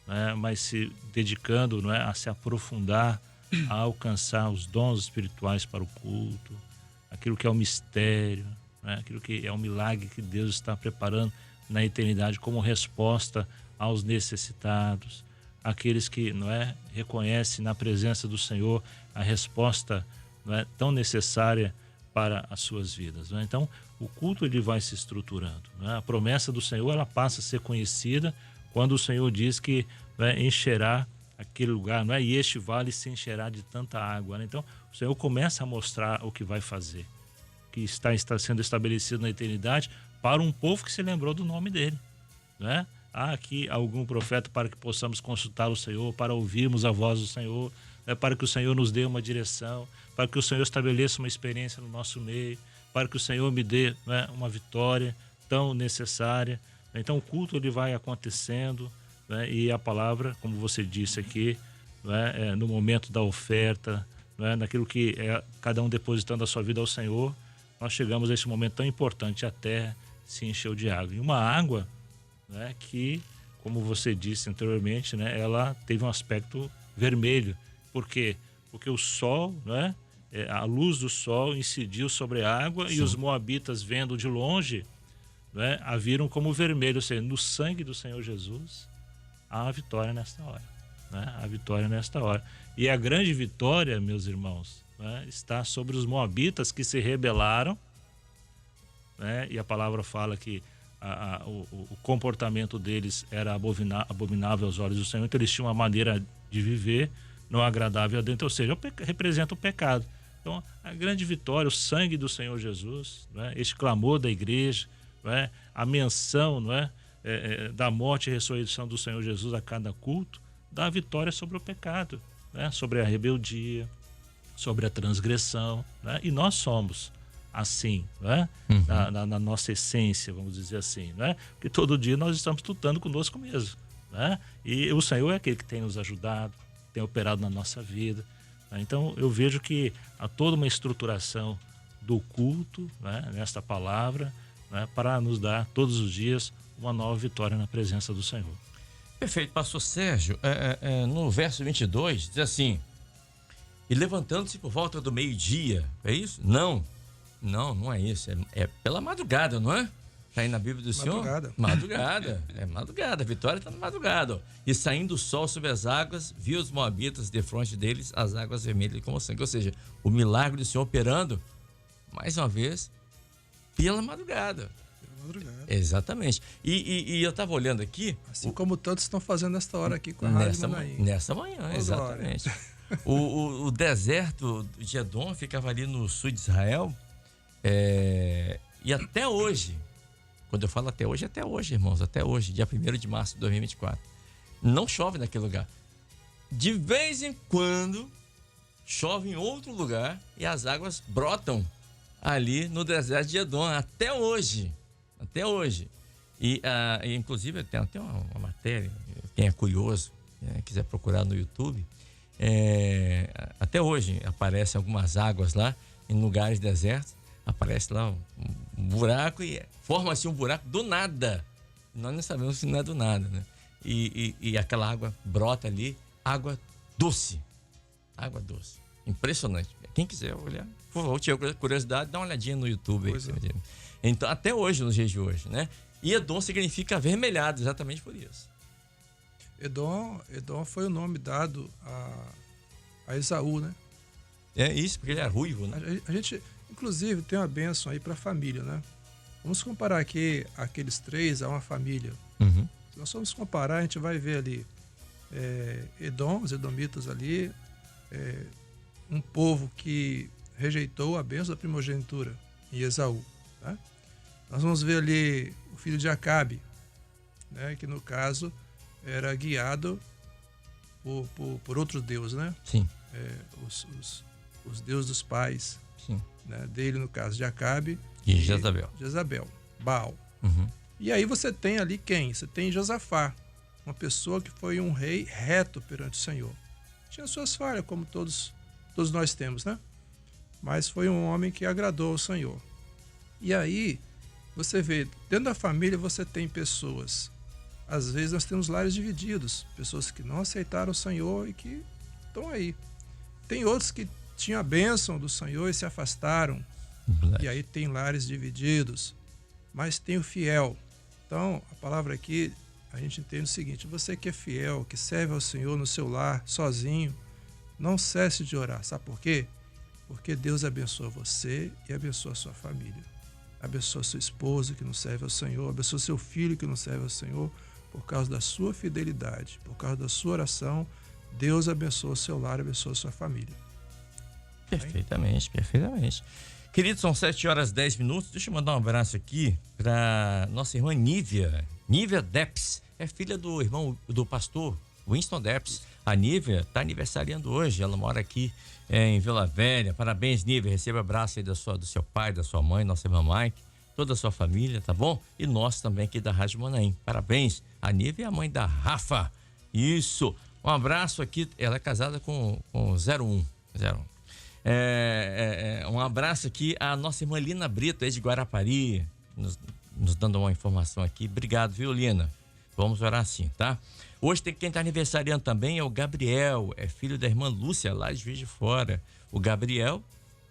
né? Mas se dedicando, né, a se aprofundar, a alcançar os dons espirituais para o culto, aquilo que é o mistério, né? Aquilo que é o milagre que Deus está preparando na eternidade como resposta aos necessitados, aqueles que, não é, reconhecem na presença do Senhor a resposta, não é, tão necessária para as suas vidas, não é? Então o culto ele vai se estruturando, não é? A promessa do Senhor ela passa a ser conhecida quando o Senhor diz que, não é, encherá aquele lugar, não é? E este vale se encherá de tanta água, né? Então o Senhor começa a mostrar o que vai fazer, que está sendo estabelecido na eternidade para um povo que se lembrou do nome dele, né? Há aqui algum profeta para que possamos consultar o Senhor, para ouvirmos a voz do Senhor, né? Para que o Senhor nos dê uma direção, para que o Senhor estabeleça uma experiência no nosso meio, para que o Senhor me dê, né, uma vitória tão necessária. Então o culto ele vai acontecendo, né? E a palavra, como você disse aqui, né, no momento da oferta, né, naquilo que é cada um depositando a sua vida ao Senhor, nós chegamos a esse momento tão importante, a terra se encheu de água. E uma água, né, que, como você disse anteriormente, né, ela teve um aspecto vermelho. Por quê? Porque o sol, né, a luz do sol incidiu sobre a água. Sim. E os moabitas, vendo de longe, né, a viram como vermelho, ou seja, no sangue do Senhor Jesus há a vitória nesta hora, né? A vitória nesta hora. E a grande vitória, meus irmãos, né, está sobre os moabitas que se rebelaram, né? E a palavra fala que o comportamento deles era abominável aos olhos do Senhor, então eles tinham uma maneira de viver não agradável a Deus, ou seja, representa o pecado. Então a grande vitória, o sangue do Senhor Jesus, né? Este clamor da igreja, né? A menção, não é? Da morte e ressurreição do Senhor Jesus a cada culto, dá a vitória sobre o pecado, né? Sobre a rebeldia, sobre a transgressão, né? E nós somos assim, né? Na nossa essência, vamos dizer assim, né? Porque todo dia nós estamos lutando conosco mesmo, né? E o Senhor é aquele que tem nos ajudado, tem operado na nossa vida, Então, eu vejo que há toda uma estruturação do culto, né, nesta palavra, né, para nos dar todos os dias uma nova vitória na presença do Senhor. Perfeito, pastor Sérgio. No verso 22, diz assim: e levantando-se por volta do meio-dia, é isso? Não é isso, é pela madrugada, não é? Está aí na Bíblia do Senhor? Madrugada, madrugada, a vitória está na madrugada. Ó. E saindo o sol sobre as águas, viu os moabitas defronte deles as águas vermelhas como sangue. Ou seja, o milagre do Senhor operando, mais uma vez, pela madrugada. Exatamente. E eu estava olhando aqui... Assim como tantos estão fazendo nesta hora aqui com a Rádio Manaim. Nessa manhã, exatamente. O deserto de Edom ficava ali no sul de Israel. E até hoje... Quando eu falo até hoje, irmãos, até hoje, dia 1º de março de 2024, não chove naquele lugar. De vez em quando, chove em outro lugar e as águas brotam ali no deserto de Edom, até hoje. E inclusive, tem até uma matéria, quem é curioso, quiser procurar no YouTube, até hoje aparecem algumas águas lá, em lugares desertos, aparece lá um buraco e forma-se um buraco do nada. Nós não sabemos se não é do nada, né? E aquela água brota ali, água doce. Impressionante. Quem quiser olhar, por favor, tiver curiosidade, dá uma olhadinha no YouTube. Aí. Então, até hoje, nos dias de hoje, né? E Edom significa avermelhado, exatamente por isso. Edom foi o nome dado a Esaú, né? É isso, porque ele era ruivo, né? A gente... Inclusive, tem uma bênção aí para a família, né? Vamos comparar aqui aqueles três a uma família. Uhum. Se nós formos comparar, a gente vai ver ali Edom, os edomitas ali, um povo que rejeitou a bênção da primogenitura em Esaú. Tá? Nós vamos ver ali o filho de Acabe, né? Que no caso era guiado por outros deuses, né? Sim. Os deuses dos pais. Sim. Né, dele, no caso de Acabe e Jezabel, Baal. Uhum. E aí você tem ali quem? Você tem Josafá, uma pessoa que foi um rei reto perante o Senhor. Tinha suas falhas, como todos nós temos, né? Mas foi um homem que agradou ao Senhor. E aí, você vê, dentro da família você tem pessoas, às vezes nós temos lares divididos, pessoas que não aceitaram o Senhor e que estão aí. Tem outros que tinham a bênção do Senhor e se afastaram. E aí tem lares divididos. Mas tem o fiel. Então, a palavra aqui, a gente entende o seguinte: você que é fiel, que serve ao Senhor no seu lar, sozinho, não cesse de orar. Sabe por quê? Porque Deus abençoa você e abençoa a sua família. Abençoa seu esposo que não serve ao Senhor, abençoa seu filho que não serve ao Senhor, por causa da sua fidelidade, por causa da sua oração. Deus abençoa o seu lar, abençoa a sua família. Perfeitamente. Queridos, são 7h10. Deixa eu mandar um abraço aqui para nossa irmã Nívia Depps. É filha do irmão do pastor Winston Depps. A Nívia está aniversariando hoje. Ela mora aqui em Vila Velha. Parabéns, Nívia. Receba abraço aí do seu pai, da sua mãe, nossa irmã Mike, toda a sua família, tá bom? E nós também aqui da Rádio Manaim. Parabéns. A Nívia é a mãe da Rafa. Isso. Um abraço aqui. Ela é casada com 01. Um abraço aqui à nossa irmã Lina Brito, aí de Guarapari, nos dando uma informação aqui. Obrigado, viu, Lina? Vamos orar assim, tá? Hoje quem está aniversariando também é o Gabriel, é filho da irmã Lúcia, lá de Juiz de Fora. O Gabriel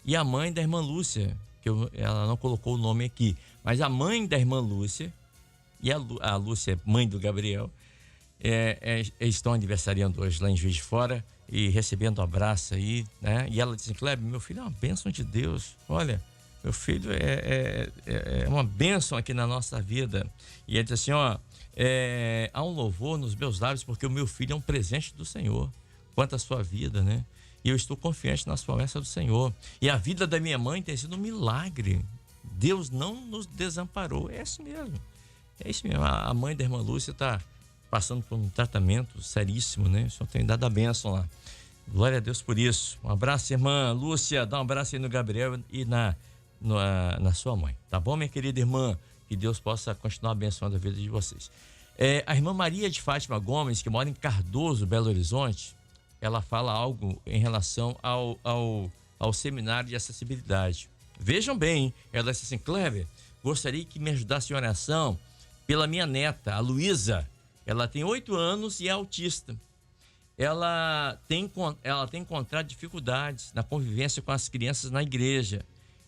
e a mãe da irmã Lúcia, que ela não colocou o nome aqui, mas a mãe da irmã Lúcia e a Lúcia, mãe do Gabriel, estão aniversariando hoje lá em Juiz de Fora e recebendo um abraço aí, né? E ela disse: Kleber, meu filho é uma bênção de Deus. Olha, meu filho é uma bênção aqui na nossa vida. E ele disse assim: há um louvor nos meus lábios porque o meu filho é um presente do Senhor quanto à sua vida, né? E eu estou confiante nas promessas do Senhor. E a vida da minha mãe tem sido um milagre. Deus não nos desamparou. É isso mesmo. A mãe da irmã Lúcia está passando por um tratamento seríssimo, né? O Senhor tem dado a bênção lá. Glória a Deus por isso. Um abraço, irmã Lúcia. Dá um abraço aí no Gabriel e na sua mãe. Tá bom, minha querida irmã? Que Deus possa continuar abençoando a vida de vocês. A irmã Maria de Fátima Gomes, que mora em Cardoso, Belo Horizonte, ela fala algo em relação ao seminário de acessibilidade. Vejam bem, hein? Ela disse assim: Kleber, gostaria que me ajudasse em oração pela minha neta, a Luísa. Ela tem 8 anos e é autista. Ela tem encontrado dificuldades na convivência com as crianças na igreja.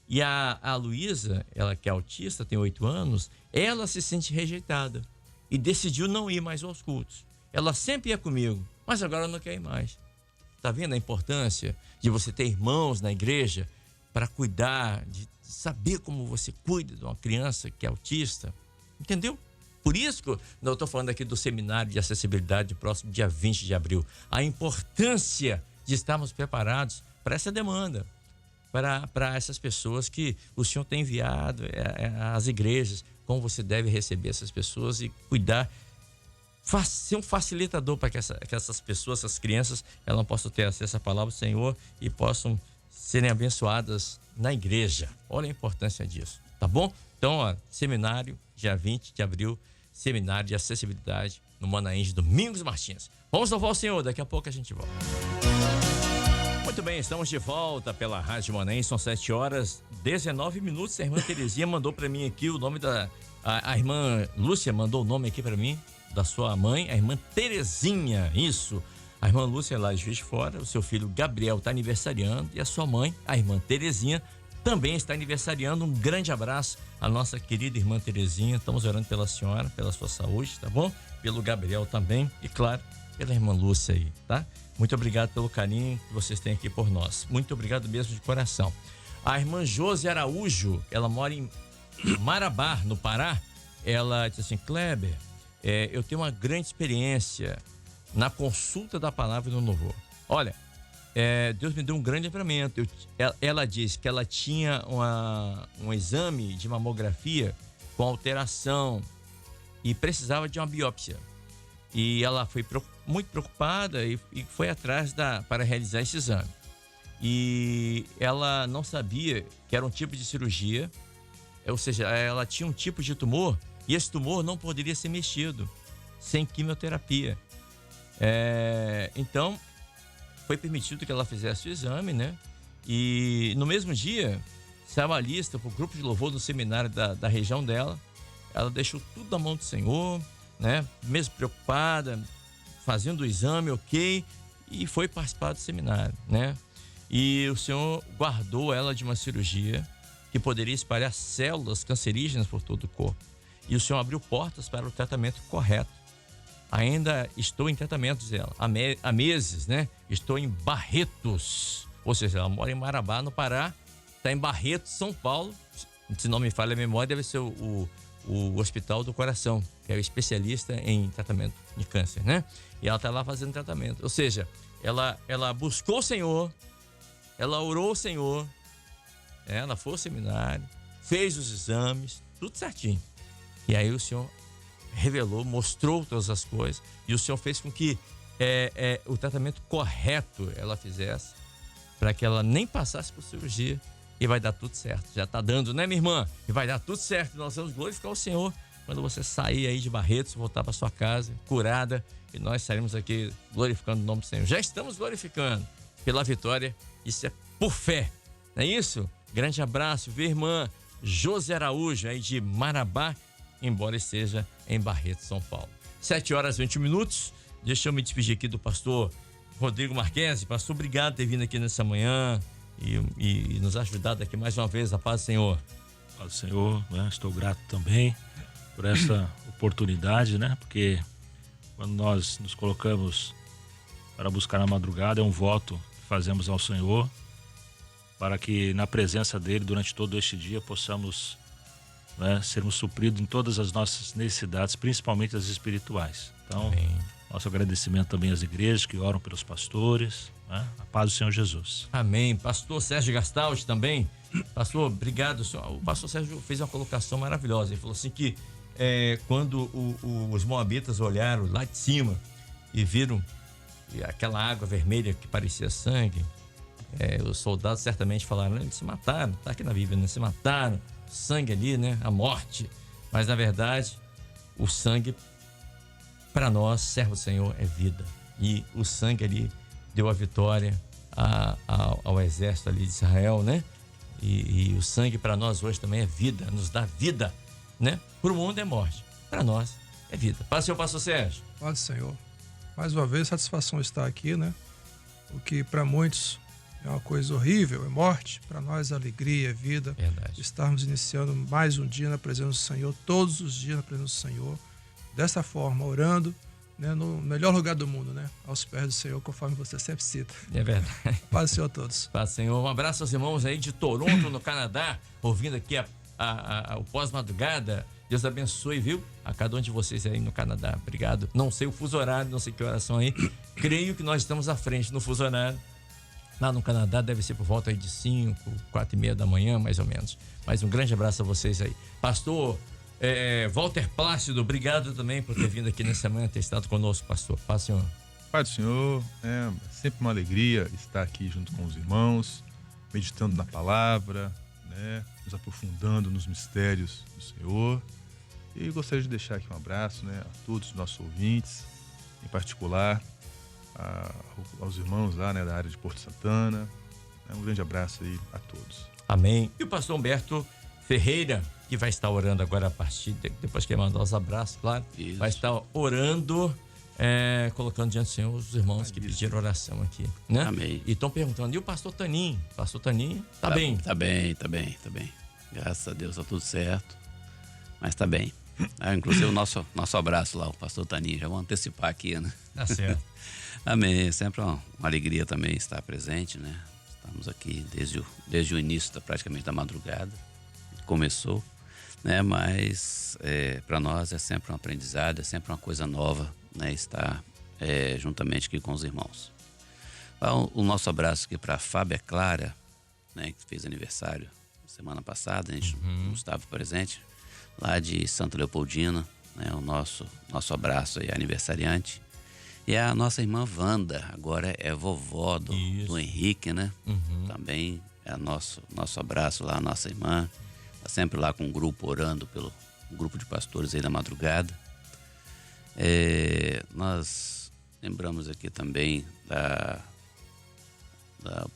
E a Luísa, ela que é autista, tem 8 anos, ela se sente rejeitada e decidiu não ir mais aos cultos. Ela sempre ia comigo, mas agora não quer ir mais. Tá vendo a importância de você ter irmãos na igreja para cuidar, de saber como você cuida de uma criança que é autista? Entendeu? Por isso que eu estou falando aqui do seminário de acessibilidade próximo dia 20 de abril. A importância de estarmos preparados para essa demanda, para essas pessoas que o Senhor tem enviado às igrejas, como você deve receber essas pessoas e cuidar, ser um facilitador para que essas pessoas, essas crianças, elas possam ter acesso à palavra do Senhor e possam serem abençoadas na igreja. Olha a importância disso, tá bom? Então, ó, seminário, dia 20 de abril, seminário de acessibilidade no Manaim, Domingos Martins. Vamos louvar o Senhor, daqui a pouco a gente volta. Muito bem, estamos de volta pela Rádio Manaim, são 7h19. A irmã Terezinha mandou para mim aqui o nome a irmã Lúcia mandou o nome aqui para mim, da sua mãe, a irmã Terezinha, isso. A irmã Lúcia lá de Juiz de Fora, o seu filho Gabriel está aniversariando e a sua mãe, a irmã Terezinha, também está aniversariando. Um grande abraço à nossa querida irmã Terezinha. Estamos orando pela senhora, pela sua saúde, tá bom? Pelo Gabriel também e, claro, pela irmã Lúcia aí, tá? Muito obrigado pelo carinho que vocês têm aqui por nós. Muito obrigado mesmo de coração. A irmã Josi Araújo, ela mora em Marabá, no Pará. Ela disse assim: Kleber, eu tenho uma grande experiência na consulta da palavra no louvor. Olha, Deus me deu um grande livramento. Ela disse que ela tinha um exame de mamografia com alteração e precisava de uma biópsia. E ela foi muito preocupada e foi atrás para realizar esse exame. E ela não sabia que era um tipo de cirurgia, ou seja, ela tinha um tipo de tumor e esse tumor não poderia ser mexido sem quimioterapia. Então, foi permitido que ela fizesse o exame, né? E no mesmo dia, saiu a lista para o grupo de louvor do seminário da região dela. Ela deixou tudo na mão do Senhor, né? Mesmo preocupada, fazendo o exame, ok, e foi participar do seminário, né? E o Senhor guardou ela de uma cirurgia que poderia espalhar células cancerígenas por todo o corpo. E o Senhor abriu portas para o tratamento correto. Ainda estou em tratamento, diz ela, há meses, né? Estou em Barretos, ou seja, ela mora em Marabá, no Pará, está em Barretos, São Paulo. Se não me falha a memória, deve ser o Hospital do Coração, que é o especialista em tratamento de câncer, né? E ela está lá fazendo tratamento. Ou seja, ela buscou o Senhor, ela orou o Senhor, ela foi ao seminário, fez os exames, tudo certinho. E aí o Senhor revelou, mostrou todas as coisas, e o Senhor fez com que o tratamento correto ela fizesse, para que ela nem passasse por cirurgia, e vai dar tudo certo. Já está dando, né, minha irmã? E vai dar tudo certo. Nós vamos glorificar o Senhor quando você sair aí de Barretos, voltar para sua casa, curada, e nós sairemos aqui glorificando o nome do Senhor. Já estamos glorificando pela vitória, isso é por fé, não é isso? Grande abraço, viu, irmã Josi Araújo, aí de Marabá, embora esteja em Barretos, São Paulo. 7h20. Deixa eu me despedir aqui do pastor Rodrigo Marquesi. Pastor, obrigado por ter vindo aqui nessa manhã e nos ajudado aqui mais uma vez. A paz do Senhor. Paz do Senhor, né? Estou grato também por essa oportunidade, né? Porque quando nós nos colocamos para buscar na madrugada, é um voto que fazemos ao Senhor para que na presença dele durante todo este dia possamos, né, sermos supridos em todas as nossas necessidades, principalmente as espirituais. Então, amém. Nosso agradecimento também às igrejas que oram pelos pastores, né? A paz do Senhor Jesus. Amém. Pastor Sérgio Gastaldi também. Pastor, obrigado. O pastor Sérgio fez uma colocação maravilhosa. Ele falou assim que quando os moabitas olharam lá de cima e viram aquela água vermelha que parecia sangue, os soldados certamente falaram, eles se mataram, tá aqui na Bíblia, né? Se mataram, sangue ali, né? A morte. Mas na verdade, o sangue para nós, servo do Senhor, é vida. E o sangue ali deu a vitória ao exército ali de Israel, né? E o sangue para nós hoje também é vida, nos dá vida, né? Para o mundo é morte, para nós é vida. Paz, Senhor, pastor Sérgio. Paz, Senhor. Mais uma vez, satisfação estar aqui, né? O que para muitos é uma coisa horrível, é morte. Para nós, alegria, é vida. Verdade. Estarmos iniciando mais um dia na presença do Senhor, todos os dias na presença do Senhor. Dessa forma, orando, né, no melhor lugar do mundo, né? Aos pés do Senhor, conforme você sempre cita. É verdade. Paz do Senhor a todos. Paz, Senhor. Um abraço aos irmãos aí de Toronto, no Canadá, ouvindo aqui o pós-madrugada. Deus abençoe, viu? A cada um de vocês aí no Canadá. Obrigado. Não sei o fuso horário, não sei que horas são aí. Creio que nós estamos à frente no fuso horário. Lá no Canadá deve ser por volta aí de 5, 4h30 da manhã, mais ou menos. Mas um grande abraço a vocês aí. Pastor Walter Plácido, obrigado também por ter vindo aqui nessa manhã, ter estado conosco, pastor. Paz, Senhor. Pai do Senhor, é sempre uma alegria estar aqui junto com os irmãos, meditando na palavra, né, nos aprofundando nos mistérios do Senhor. E gostaria de deixar aqui um abraço, né, a todos os nossos ouvintes, em particular aos irmãos lá, né, da área de Porto Santana. Um grande abraço aí a todos. Amém. E o pastor Humberto Ferreira, que vai estar orando agora a partir depois que ele mandar os abraços, claro. Isso. Vai estar orando, colocando diante do Senhor os irmãos que pediram oração aqui, né? Amém. E estão perguntando, e o pastor Taninho? Pastor Taninho tá bem? Tá bem. Graças a Deus tá tudo certo, mas tá bem. Inclusive o nosso abraço lá, o pastor Taninho, já vou antecipar aqui, né? Tá certo. Amém, sempre uma alegria também estar presente, né? Estamos aqui desde o início praticamente da madrugada, começou, né? Mas para nós é sempre um aprendizado, é sempre uma coisa nova, né? Estar juntamente aqui com os irmãos. O nosso abraço aqui para a Fábia Clara, né? Que fez aniversário semana passada, a gente não estava presente, lá de Santa Leopoldina, né? O nosso abraço aí, aniversariante. E a nossa irmã Wanda, agora é vovó do Henrique, né? Também é nosso abraço lá, a nossa irmã. Está sempre lá com o grupo, orando pelo grupo de pastores aí da madrugada. Nós lembramos aqui também da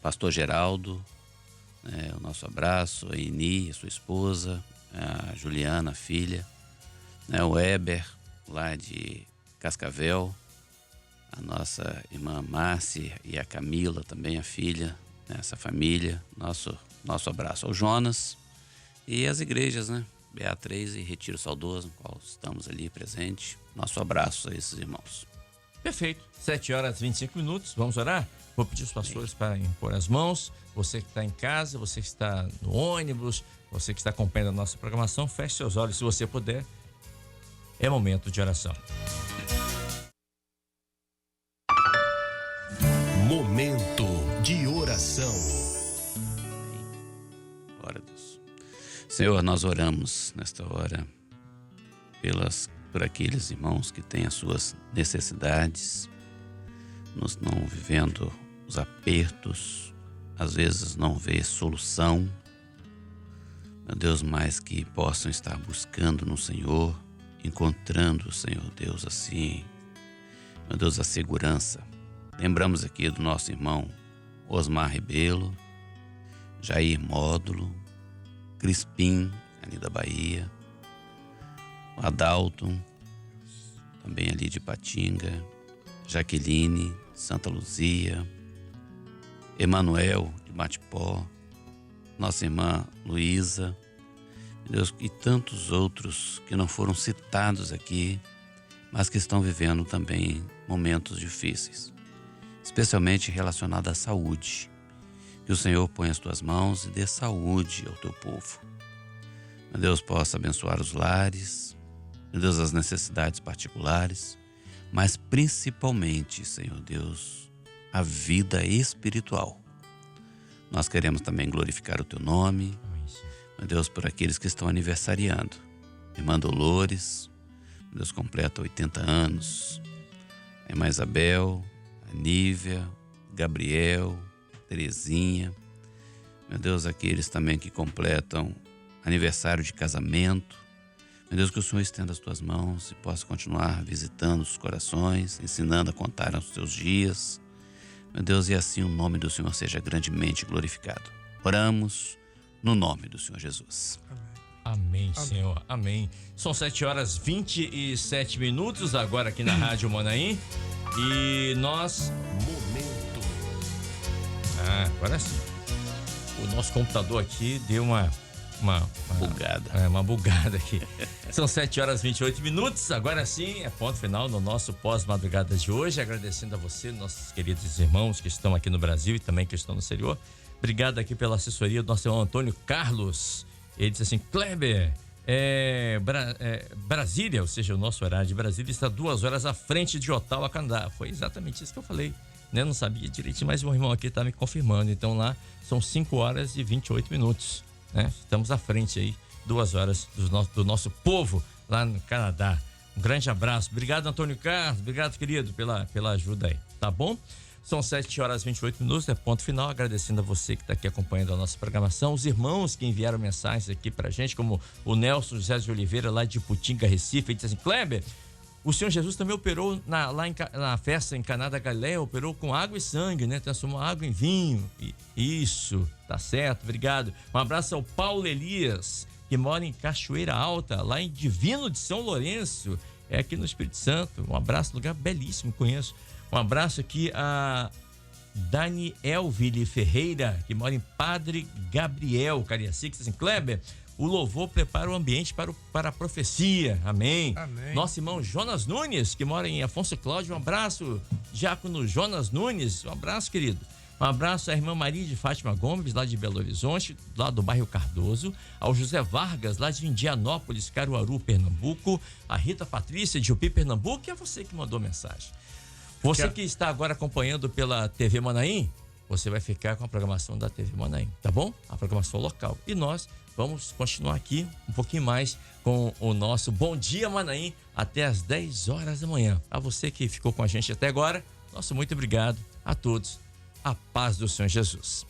pastor Geraldo, né? O nosso abraço, a Eni, a sua esposa, a Juliana, a filha, né? O Eber, lá de Cascavel, a nossa irmã Márcia e a Camila, também a filha, né? Essa família, nosso abraço ao Jonas e as igrejas, né? BA3 e Retiro Saudoso, no qual estamos ali presentes. Nosso abraço a esses irmãos. Perfeito. 7h25. Vamos orar? Vou pedir os pastores para impor as mãos. Você que está em casa, você que está no ônibus, você que está acompanhando a nossa programação, feche seus olhos se você puder. É momento de oração. Momento de oração. Glória a Deus. Senhor, nós oramos nesta hora por aqueles irmãos que têm as suas necessidades, não vivendo os apertos, às vezes não vê solução. Meu Deus, mas que possam estar buscando no Senhor, encontrando, Senhor Deus, assim, meu Deus, a segurança. Lembramos aqui do nosso irmão Osmar Rebelo, Jair Módulo, Crispim, ali da Bahia, o Adalton, também ali de Patinga, Jaqueline, Santa Luzia, Emanuel, de Matipó, nossa irmã Luísa, Deus, e tantos outros que não foram citados aqui, mas que estão vivendo também momentos difíceis, especialmente relacionado à saúde. Que o Senhor ponha as tuas mãos e dê saúde ao teu povo. Meu Deus, possa abençoar os lares, meu Deus, as necessidades particulares, mas principalmente, Senhor Deus, a vida espiritual. Nós queremos também glorificar o teu nome, meu Deus, por aqueles que estão aniversariando. Irmã Dolores, meu Deus, completa 80 anos. A irmã Isabel, a Nívia, Gabriel, Terezinha, meu Deus, aqueles também que completam aniversário de casamento. Meu Deus, que o Senhor estenda as tuas mãos e possa continuar visitando os corações, ensinando a contar os teus dias. Meu Deus, e assim o nome do Senhor seja grandemente glorificado. Oramos no nome do Senhor Jesus. Amém, Senhor. Amém. São 7h27 agora aqui na Rádio Manaim. E nós... Momento. Agora sim. O nosso computador aqui deu uma Bugada. Uma bugada aqui. São 7h28. Agora sim, é ponto final no nosso pós-madrugada de hoje. Agradecendo a você, nossos queridos irmãos que estão aqui no Brasil e também que estão no exterior. Obrigado aqui pela assessoria do nosso irmão Antônio Carlos. Ele disse assim: Kleber, Brasília, ou seja, o nosso horário de Brasília está 2 horas à frente de Ottawa, Canadá. Foi exatamente isso que eu falei, né? Não sabia direitinho, mas o irmão aqui está me confirmando. Então lá são 5h28, né? Estamos à frente aí, 2 horas do nosso povo lá no Canadá. Um grande abraço. Obrigado, Antônio Carlos. Obrigado, querido, pela ajuda aí, tá bom? São 7h28, é ponto final. Agradecendo a você que está aqui acompanhando a nossa programação, os irmãos que enviaram mensagens aqui pra gente, como o Nelson José de Oliveira, lá de Putinga, Recife. Ele disse assim: Kleber, o Senhor Jesus também operou na festa em Caná da Galileia, operou com água e sangue, né? Transformou água em vinho. Isso, tá certo, obrigado. Um abraço ao Paulo Elias, que mora em Cachoeira Alta, lá em Divino de São Lourenço, é aqui no Espírito Santo. Um abraço, lugar belíssimo, conheço. Um abraço aqui a Danielville Ferreira, que mora em Padre Gabriel, Cariacica. Assim: Kleber, o louvor prepara o ambiente para a profecia. Amém. Amém. Nosso irmão Jonas Nunes, que mora em Afonso Cláudio. Um abraço, diácono Jonas Nunes. Um abraço, querido. Um abraço à irmã Maria de Fátima Gomes, lá de Belo Horizonte, lá do bairro Cardoso. Ao José Vargas, lá de Indianópolis, Caruaru, Pernambuco. A Rita Patrícia, de Upi, Pernambuco. E é você que mandou mensagem. Você que está agora acompanhando pela TV Manaim, você vai ficar com a programação da TV Manaim, tá bom? A programação local. E nós vamos continuar aqui um pouquinho mais com o nosso Bom Dia Manaim até as 10 horas da manhã. A você que ficou com a gente até agora, nosso muito obrigado a todos. A paz do Senhor Jesus.